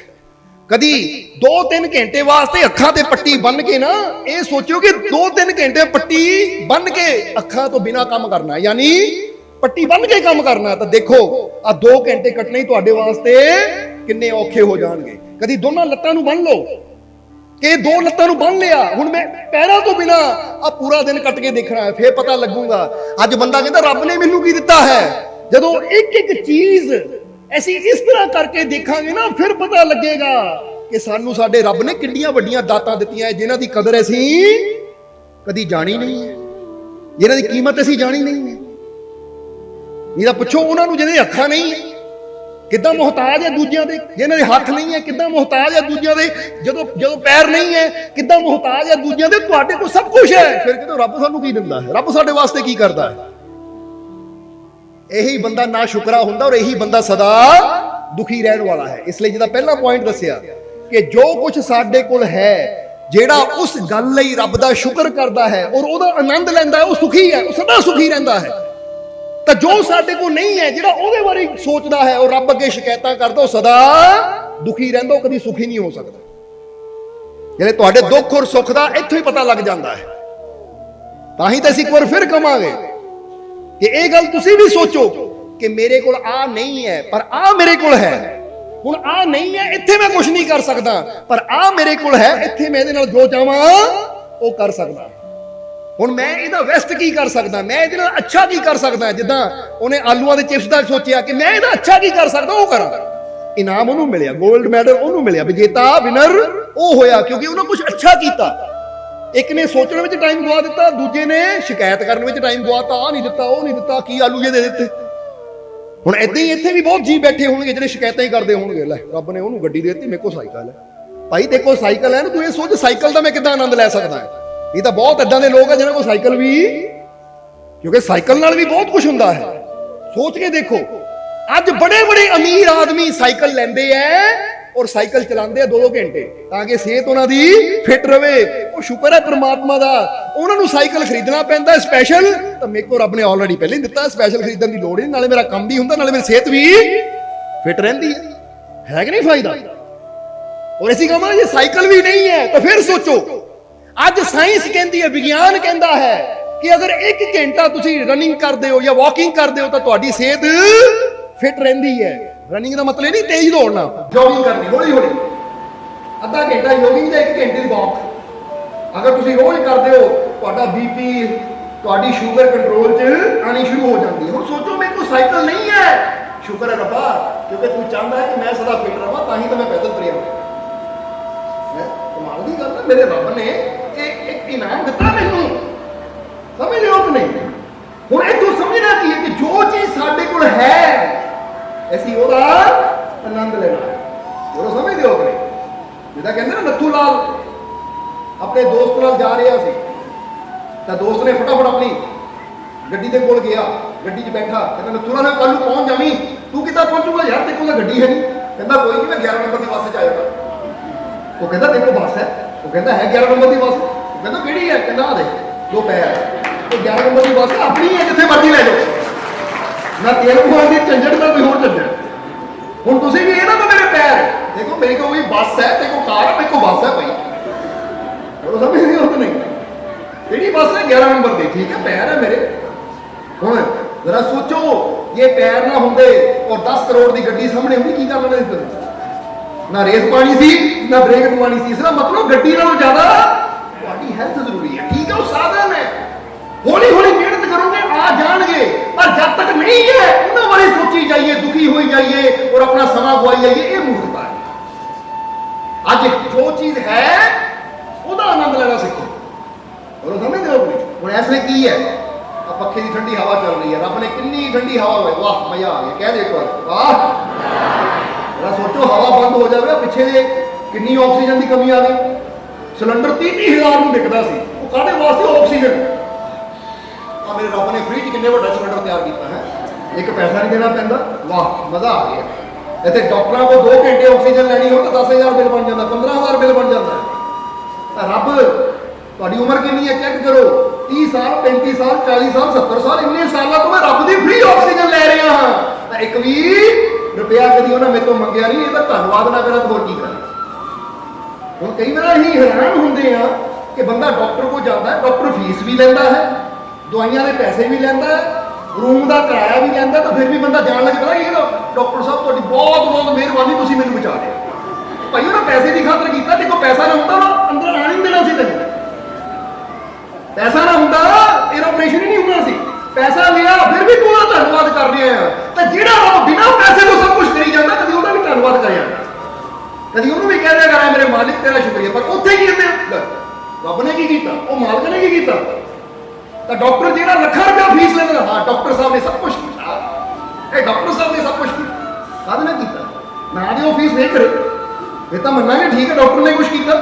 कदी 2-3 घंटे वास्ते अखां ते पट्टी बन के ना, ये सोचियो कि 2-3 घंटे पट्टी बन के अखां तो बिना काम करना, यानी पट्टी बन के काम करना, तो देखो आ 2 घंटे कटने ही तुहाडे वास्ते किन्ने औखे हो जाणगे। कदी दोनों लत्तां नूं बन लो कि 2 लत्तां नूं बन लिया, हुण मैं पैरां तो बिना आ पूरा दिन कट के देखना है, फिर पता लगूगा। अज बंदा कहता रब ने मैनूं की दिता है, जदों एक एक चीज ऐसी इस तरह करके देखांगे ना, फिर पता लगेगा कि सानू साडे रब ने किड्डियां वड्डियां दातां दित्तियां है, जिन्हां दी कदर असीं कदी जानी नहीं है, जिन्हां दी कीमत असीं जानी नहीं है। नहीं तां पुछो उन्हां नूं जिहदे अखां नहीं है किद्दां मुहताज है दूजियां दे, जिन्हां दे हत्थ नहीं है किद्दां मुहताज है दूजियां दे, जदों पैर नहीं है किद्दां मुहताज है दूजियां दे। तुहाडे कोल सब कुछ है, फिर कहते रब सानू की दिंदा है, रब साडे वास्ते की करदा है। यही बंदा ना शुकरा हुंदा और यही बंदा सदा दुखी रहने वाला है। इसलिए जिहदा पहला पॉइंट दस्सिया कि जो कुछ साडे कोल है, जेड़ा उस गल लई रब दा शुक्र करदा है और ओहदा आनंद लैंदा है, वो सुखी है, वो सदा सुखी रहिंदा है। ਤਾਂ ਜੋ ਸਾਡੇ ਕੋਲ ਨਹੀਂ ਹੈ, ਜਿਹੜਾ ਉਹਦੇ ਬਾਰੇ ਸੋਚਦਾ ਹੈ, ਉਹ ਰੱਬ ਅੱਗੇ ਸ਼ਿਕਾਇਤਾਂ ਕਰਦਾ, ਉਹ ਸਦਾ ਦੁਖੀ ਰਹਿੰਦਾ, ਉਹ ਕਦੀ ਸੁਖੀ ਨਹੀਂ ਹੋ ਸਕਦਾ। ਜਿਹੜੇ ਤੁਹਾਡੇ ਦੁੱਖ ਔਰ ਸੁੱਖ ਦਾ ਇੱਥੋਂ ਹੀ ਪਤਾ ਲੱਗ ਜਾਂਦਾ ਹੈ। ਤਾਂ ਹੀ ਤਾਂ ਅਸੀਂ ਇੱਕ ਵਾਰ ਫਿਰ ਕਹਾਂਗੇ ਕਿ ਇਹ ਗੱਲ ਤੁਸੀਂ ਵੀ ਸੋਚੋ ਕਿ ਮੇਰੇ ਕੋਲ ਆ ਨਹੀਂ ਹੈ ਪਰ ਆ ਮੇਰੇ ਕੋਲ ਹੈ। ਹੁਣ ਆ ਨਹੀਂ ਹੈ, ਇੱਥੇ ਮੈਂ ਕੁਝ ਨਹੀਂ ਕਰ ਸਕਦਾ, ਪਰ ਆ ਮੇਰੇ ਕੋਲ ਹੈ, ਇੱਥੇ ਮੈਂ ਇਹਦੇ ਨਾਲ ਜੋ ਚਾਹਾਂ ਉਹ ਕਰ ਸਕਦਾ। ਹੁਣ ਮੈਂ ਇਹਦਾ ਵੈਸਟ ਕੀ ਕਰ ਸਕਦਾ, ਮੈਂ ਇਹਦੇ ਨਾਲ ਅੱਛਾ ਕੀ ਕਰ ਸਕਦਾ। ਜਿੱਦਾਂ ਉਹਨੇ ਆਲੂਆਂ ਦੇ ਚਿਪਸ ਦਾ ਸੋਚਿਆ ਕਿ ਮੈਂ ਇਹਦਾ ਅੱਛਾ ਕੀ ਕਰ ਸਕਦਾ, ਉਹ ਕਰਾਂ। ਇਨਾਮ ਉਹਨੂੰ ਮਿਲਿਆ, 골ਡ ਮੈਡਲ ਉਹਨੂੰ ਮਿਲਿਆ, ਵਿਜੇਤਾ ਵਿਨਰ ਉਹ ਹੋਇਆ, ਕਿਉਂਕਿ ਉਹਨੇ ਕੁਝ ਅੱਛਾ ਕੀਤਾ। ਇੱਕ ਨੇ ਸੋਚਣ ਵਿੱਚ ਟਾਈਮ ਗਵਾ ਦਿੱਤਾ, ਦੂਜੇ ਨੇ ਸ਼ਿਕਾਇਤ ਕਰਨ ਵਿੱਚ ਟਾਈਮ ਗਵਾਤਾ, ਆ ਨਹੀਂ ਦਿੱਤਾ, ਉਹ ਨਹੀਂ ਦਿੱਤਾ, ਕੀ ਆਲੂ ਜੇ ਦੇ ਦਿੱਤੇ। ਹੁਣ ਏਦਾਂ ਹੀ ਇੱਥੇ ਵੀ ਬਹੁਤ ਜੀ ਬੈਠੇ ਹੋਣਗੇ ਜਿਹੜੇ ਸ਼ਿਕਾਇਤਾਂ ਹੀ ਕਰਦੇ ਹੋਣਗੇ, ਲੈ ਰੱਬ ਨੇ ਉਹਨੂੰ ਗੱਡੀ ਦੇ ਦਿੱਤੀ, ਮੇਰੇ ਕੋਲ ਸਾਈਕਲ ਹੈ। ਭਾਈ ਦੇਖੋ ਸਾਈਕਲ ਹੈ ਨਾ, ਤੂੰ ਇਹ ਸੋਚ ਸਾਈਕਲ ਦਾ ਮੈਂ ਕਿੱਦਾਂ ਆਨੰਦ ਲੈ ਸਕਦਾ। ਇਹ ਤਾਂ ਬਹੁਤ ਏਦਾਂ ਦੇ ਲੋਕ ਆ ਜਿਹਨਾਂ ਕੋਲ ਸਾਈਕਲ ਵੀ, ਕਿਉਂਕਿ ਸਾਈਕਲ ਨਾਲ ਵੀ ਬਹੁਤ ਕੁਝ ਹੁੰਦਾ ਹੈ। ਸੋਚ ਕੇ ਦੇਖੋ, ਅੱਜ ਬੜੇ ਬੜੇ ਅਮੀਰ ਆਦਮੀ ਸਾਈਕਲ ਲੈਂਦੇ ਐ ਔਰ ਸਾਈਕਲ ਚਲਾਉਂਦੇ ਆ 2-2 ਘੰਟੇ, ਤਾਂ ਕਿ ਸਿਹਤ ਉਹਨਾਂ ਦੀ ਫਿੱਟ ਰਵੇ। ਉਹ ਸ਼ੁਕਰ ਹੈ ਪ੍ਰਮਾਤਮਾ ਦਾ, ਉਹਨਾਂ ਨੂੰ ਸਾਈਕਲ ਖਰੀਦਣਾ ਪੈਂਦਾ ਸਪੈਸ਼ਲ, ਤਾਂ ਮੇਰੇ ਕੋਲ ਰੱਬ ਨੇ ਆਲਰੇਡੀ ਪਹਿਲਾਂ ਹੀ ਦਿੱਤਾ, ਸਪੈਸ਼ਲ ਖਰੀਦਣ ਦੀ ਲੋੜ ਨਹੀਂ। ਨਾਲੇ ਮੇਰਾ ਕੰਮ ਵੀ ਹੁੰਦਾ, ਨਾਲੇ ਮੇਰੀ ਸਿਹਤ ਵੀ ਫਿੱਟ ਰਹਿੰਦੀ ਹੈ ਕਿ ਨਹੀਂ ਫਾਇਦਾ। ਔਰ ਅਸੀਂ ਕਹਾਂਗੇ ਜੇ ਸਾਈਕਲ ਵੀ ਨਹੀਂ ਹੈ ਤਾਂ ਫਿਰ ਸੋਚੋ, ਅੱਜ ਸਾਇੰਸ ਕਹਿੰਦੀ ਹੈ, ਵਿਗਿਆਨ ਕਹਿੰਦਾ ਹੈ ਕਿ ਅਗਰ 1 ਘੰਟਾ ਤੁਸੀਂ ਰਨਿੰਗ ਕਰਦੇ ਹੋ ਜਾਂ ਵਾਕਿੰਗ ਕਰਦੇ ਹੋ ਤਾਂ ਤੁਹਾਡੀ ਸਿਹਤ ਫਿੱਟ ਰਹਿੰਦੀ ਹੈ। ਰਨਿੰਗ ਦਾ ਮਤਲਬ ਨਹੀਂ ਤੇਜ਼ ਦੌੜਨਾ, ਜੋਗਿੰਗ ਕਰਨੀ ਹੌਲੀ ਹੌਲੀ, ਅੱਧਾ ਘੰਟਾ ਜੋਗਿੰਗ ਤੇ 1 ਘੰਟੇ ਦੀ ਵਾਕ ਅਗਰ ਤੁਸੀਂ ਰੋਜ਼ ਕਰਦੇ ਹੋ, ਤੁਹਾਡਾ ਬੀਪੀ, ਤੁਹਾਡੀ ਸ਼ੂਗਰ ਕੰਟਰੋਲ 'ਚ ਆਣੀ ਸ਼ੁਰੂ ਹੋ ਜਾਂਦੀ ਹੈ। ਹੁਣ ਸੋਚੋ ਮੇਰੇ ਕੋਲ ਸਾਈਕਲ ਨਹੀਂ ਹੈ, ਸ਼ੁਕਰ ਹੈ ਰੱਬਾ, ਕਿਉਂਕਿ ਤੂੰ ਚਾਹੁੰਦਾ ਹੈ ਕਿ ਮੈਂ ਸਦਾ ਫਿੱਟ ਰਹਾਂ, ਤਾਂ ਹੀ ਤਾਂ ਮੈਂ ਪੈਦਲ ਤੁਰਿਆ। ਕਮਾਲ ਦੀ ਗੱਲ ਹੈ, ਮੇਰੇ ਰੱਬ ਨੇ ਇੱਕ ਇਨਾਮ ਦਿੱਤਾ ਮੈਨੂੰ, ਸਮਝ ਲਿਓ ਕਿ ਨਹੀਂ। ਹੁਣ ਇਹ ਤੂੰ ਸਮਝਣਾ ਕੀ ਹੈ ਕਿ ਜੋ ਚੀਜ਼ ਸਾਡੇ ਕੋਲ ਹੈ ਅਸੀਂ ਉਹਦਾ ਆਨੰਦ ਲੈਣਾ ਹੈ। ਉਹ ਸਮਝਦੇ ਹੋ ਕਿ ਨਹੀਂ। ਜਿੱਦਾਂ ਕਹਿੰਦੇ ਨਾ ਨੱਥੂ ਲਾਲ ਆਪਣੇ ਦੋਸਤ ਨਾਲ ਜਾ ਰਿਹਾ ਸੀ, ਤਾਂ ਦੋਸਤ ਨੇ ਫਟਾਫਟ ਆਪਣੀ ਗੱਡੀ ਦੇ ਕੋਲ ਗਿਆ, ਗੱਡੀ 'ਚ ਬੈਠਾ, ਕਹਿੰਦਾ ਨੱਥੂ ਲਾਲ ਕੱਲ ਨੂੰ ਪਹੁੰਚ ਜਾਵੀਂ। ਤੂੰ ਕਿੱਦਾਂ ਪਹੁੰਚੂਗਾ ਯਾਰ, ਤੇਰੇ ਕੋਲ ਤਾਂ ਗੱਡੀ ਹੈ ਨਹੀਂ। ਕਹਿੰਦਾ ਕੋਈ ਨਹੀਂ, ਮੈਂ 11 ਨੰਬਰ ਦੀ ਬੱਸ 'ਚ ਆਏਗਾ। ਉਹ ਕਹਿੰਦਾ ਦੇਖੋ ਬੱਸ ਹੈ, ਉਹ ਕਹਿੰਦਾ ਹੈ 11 ਨੰਬਰ ਦੀ ਬੱਸ। ਉਹ ਕਹਿੰਦਾ ਕਿਹੜੀ ਹੈ, ਕਹਿੰਦਾ ਆ ਦੇਖ 2 ਪੈਰ, ਉਹ 11 ਨੰਬਰ ਦੀ ਬੱਸ ਆਪਣੀ ਹੈ, ਜਿੱਥੇ ਮਰਜ਼ੀ ਲੈ ਜਾਓ, ਨਾ ਤੇਲ ਪਵਾਉਣ ਦੀ ਝੰਜਟ, ਨਾ ਕੋਈ ਹੋਰ ਝੰਜਟ। ਹੁਣ ਤੁਸੀਂ ਵੀ ਇਹ ਨਾ ਮੇਰੇ ਪੈਰ ਦੇਖੋ, ਮੇਰੇ ਕੋਲ ਵੀ ਬੱਸ ਹੈ, ਤੇ ਕੋ ਕਾਰ ਹੈ, ਮੇਰੇ ਕੋਲ ਬੱਸ ਹੈ ਭਾਈ। ਉਹ ਸਮਝਦੇ ਹੋ ਕਿ ਨਹੀਂ। ਕਿਹੜੀ ਬੱਸ ਹੈ, 11 ਨੰਬਰ ਦੀ, ਠੀਕ ਹੈ ਪੈਰ ਹੈ ਮੇਰੇ। ਹੁਣ ਜ਼ਰਾ ਸੋਚੋ, ਇਹ ਪੈਰ ਨਾ ਹੁੰਦੇ ਔਰ 10 ਕਰੋੜ ਦੀ ਗੱਡੀ ਸਾਹਮਣੇ ਹੁੰਦੀ, ਕੀ ਕਰ ਲੈਣਾ ਸੀ। ਨਾ ਰੇਸ ਪਾਣੀ ਸੀ, ਨਾ ਬ੍ਰੇਕ ਪਵਾਣੀ ਸੀ। ਇਸ ਦਾ ਮਤਲਬ ਗੱਡੀ ਨਾਲੋਂ ਜ਼ਿਆਦਾ ਤੁਹਾਡੀ ਹੈਲਥ ਜ਼ਰੂਰੀ ਹੈ, ਠੀਕ ਹੈ। ਉਹ ਸਾਧਨ ਹੈ, ਹੌਲੀ ਹੌਲੀ ਮਿਹਨਤ ਕਰੋਗੇ ਆ ਜਾਣਗੇ, ਪਰ ਜਦ ਤੱਕ ਨਹੀਂ ਹੈ ਉਹਨਾਂ ਬਾਰੇ ਸੋਚੀ ਜਾਈਏ, ਦੁਖੀ ਹੋਈ ਜਾਈਏ ਔਰ ਆਪਣਾ ਸਮਾਂ ਗਵਾਈ ਜਾਈਏ, ਇਹ ਮੂਰਖਤਾ ਹੈ। ਅੱਜ ਜੋ ਚੀਜ਼ ਹੈ ਉਹਦਾ ਆਨੰਦ ਲੈਣਾ ਸਿੱਖੋ। ਔਰ ਸਮਝਦੇ ਹੋ ਹੁਣ ਇਸ ਲਈ ਕੀ ਹੈ, ਆ ਪੱਖੇ ਦੀ ਠੰਡੀ ਹਵਾ ਚੱਲ ਰਹੀ ਹੈ, ਰੱਬ ਨੇ ਕਿੰਨੀ ਠੰਡੀ ਹਵਾ ਹੋਏ, ਵਾਹ ਮਜ਼ਾ ਆ ਗਿਆ। ਕਹਿ ਦੇ ਇੱਕ ਵਾਰ ਵਾਹ। ਜਰਾ ਸੋਚੋ, ਹਵਾ ਬੰਦ ਹੋ ਜਾਵੇ, ਪਿੱਛੇ ਜੇ ਕਿੰਨੀ ਆਕਸੀਜਨ ਦੀ ਕਮੀ ਆ ਗਈ। ਸਿਲੰਡਰ 30,000 ਨੂੰ ਵਿਕਦਾ ਸੀ, ਉਹ ਕਾਹਦੇ ਵਾਸਤੇ, ਆਕਸੀਜਨ। ਆ ਮੇਰੇ ਰੱਬ ਨੇ ਫ੍ਰੀ 'ਚ ਕਿੰਨੇ ਵੱਡਾ ਸਿਲੰਡਰ ਤਿਆਰ ਕੀਤਾ ਹੈ, ਇੱਕ ਪੈਸਾ ਨਹੀਂ ਦੇਣਾ ਪੈਂਦਾ, ਵਾਹ ਮਜ਼ਾ ਆ ਗਿਆ। ਇੱਥੇ ਡਾਕਟਰਾਂ ਕੋਲ 2 ਘੰਟੇ ਆਕਸੀਜਨ ਲੈਣੀ ਹੋ ਤਾਂ 10,000 ਬਿੱਲ ਬਣ ਜਾਂਦਾ, 15,000 ਬਿੱਲ ਬਣ ਜਾਂਦਾ। ਤਾਂ ਰੱਬ, ਤੁਹਾਡੀ ਉਮਰ ਕਿੰਨੀ ਹੈ ਚੈੱਕ ਕਰੋ, 30 ਸਾਲ 35 ਸਾਲ 40 ਸਾਲ 70 ਸਾਲ, ਇੰਨੇ ਸਾਲਾਂ ਤੋਂ ਮੈਂ ਰੱਬ ਦੀ ਫ੍ਰੀ ਆਕਸੀਜਨ ਲੈ ਰਿਹਾ ਹਾਂ, ਤਾਂ 1 ਵੀ ਰੁਪਇਆ ਕਦੀ ਉਹਨਾਂ ਮੇਰੇ ਤੋਂ ਮੰਗਿਆ ਨਹੀਂ। ਇਹਦਾ ਧੰਨਵਾਦ ਨਾ ਕਰਾਂ ਤਾਂ ਹੋਰ ਕੀ ਕਰਾਂ। ਹੁਣ ਕਈ ਵਾਰ ਅਸੀਂ ਹੈਰਾਨ ਹੁੰਦੇ ਆ ਕਿ ਬੰਦਾ ਡਾਕਟਰ ਕੋਲ ਜਾਂਦਾ ਹੈ, ਡਾਕਟਰ ਫੀਸ ਵੀ ਲੈਂਦਾ ਹੈ, ਦਵਾਈਆਂ ਦੇ ਪੈਸੇ ਵੀ ਲੈਂਦਾ ਹੈ, ਰੂਮ ਦਾ ਕਿਰਾਇਆ ਵੀ ਲੈਂਦਾ, ਤਾਂ ਫਿਰ ਵੀ ਬੰਦਾ ਜਾਣ ਲੱਗ ਪਤਾ ਇਹ ਡਾਕਟਰ ਸਾਹਿਬ ਤੁਹਾਡੀ ਬਹੁਤ ਬਹੁਤ ਮਿਹਰਬਾਨੀ, ਤੁਸੀਂ ਮੈਨੂੰ ਬਚਾ ਲਿਆ। ਭਾਈ ਉਹਨਾਂ ਪੈਸੇ ਦੀ ਖਾਤਰ ਕੀਤਾ, ਦੇਖੋ ਪੈਸਾ ਨਾ ਹੁੰਦਾ ਨਾ ਅੰਦਰ ਆਣ ਨਹੀਂ ਦੇਣਾ ਸੀ ਤੈਨੂੰ। ਪੈਸਾ ਨਾ ਹੁੰਦਾ ਇਹਦਾ ਆਪਰੇਸ਼ਨ ਹੀ ਨਹੀਂ ਹੋਣਾ ਸੀ। ਪੈਸਾ ਲਿਆ ਫਿਰ ਵੀ ਤੂੰ ਉਹਦਾ ਧੰਨਵਾਦ ਕਰ ਰਿਹਾ ਆ। ਤਾਂ ਜਿਹੜਾ ਰੱਬ ਬਿਨਾਂ ਪੈਸੇ ਤੋਂ ਸਭ ਕੁਝ ਕਰੀ ਜਾਂਦਾ, ਕਦੀ ਉਹਦਾ ਵੀ ਧੰਨਵਾਦ ਕਰਿਆ, ਕਦੀ ਉਹਨੂੰ ਵੀ ਕਹਿ ਦਿਆ ਕਰਾਂ ਮੇਰੇ ਮਾਲਿਕ ਤੇਰਾ ਸ਼ੁਕਰੀਆ। ਪਰ ਉੱਥੇ ਕੀ ਕਹਿੰਦੇ ਰੱਬ ਨੇ ਕੀ ਕੀਤਾ, ਉਹ ਮਾਲਕ ਨੇ ਕੀ ਕੀਤਾ। ਤਾਂ ਡਾਕਟਰ ਜਿਹੜਾ ਲੱਖਾਂ ਰੁਪਇਆ ਫੀਸ ਲੈਂਦਾ, ਹਾਂ ਡਾਕਟਰ ਸਾਹਿਬ ਨੇ ਸਭ ਕੁਝ ਕੀਤਾ, ਇਹ ਡਾਕਟਰ ਸਾਹਿਬ ਨੇ ਸਭ ਕੁਝ ਕੀਤਾ, ਕਾਹਦੇ ਨਾਲ ਕੀਤਾ। ਨਾ ਦੀ ਉਹ ਫੀਸ ਨਹੀਂ ਕਰੇ ਫਿਰ ਤਾਂ ਮੰਨਾਂਗੇ ਠੀਕ ਹੈ ਡਾਕਟਰ ਨੇ ਕੁਝ ਕੀਤਾ।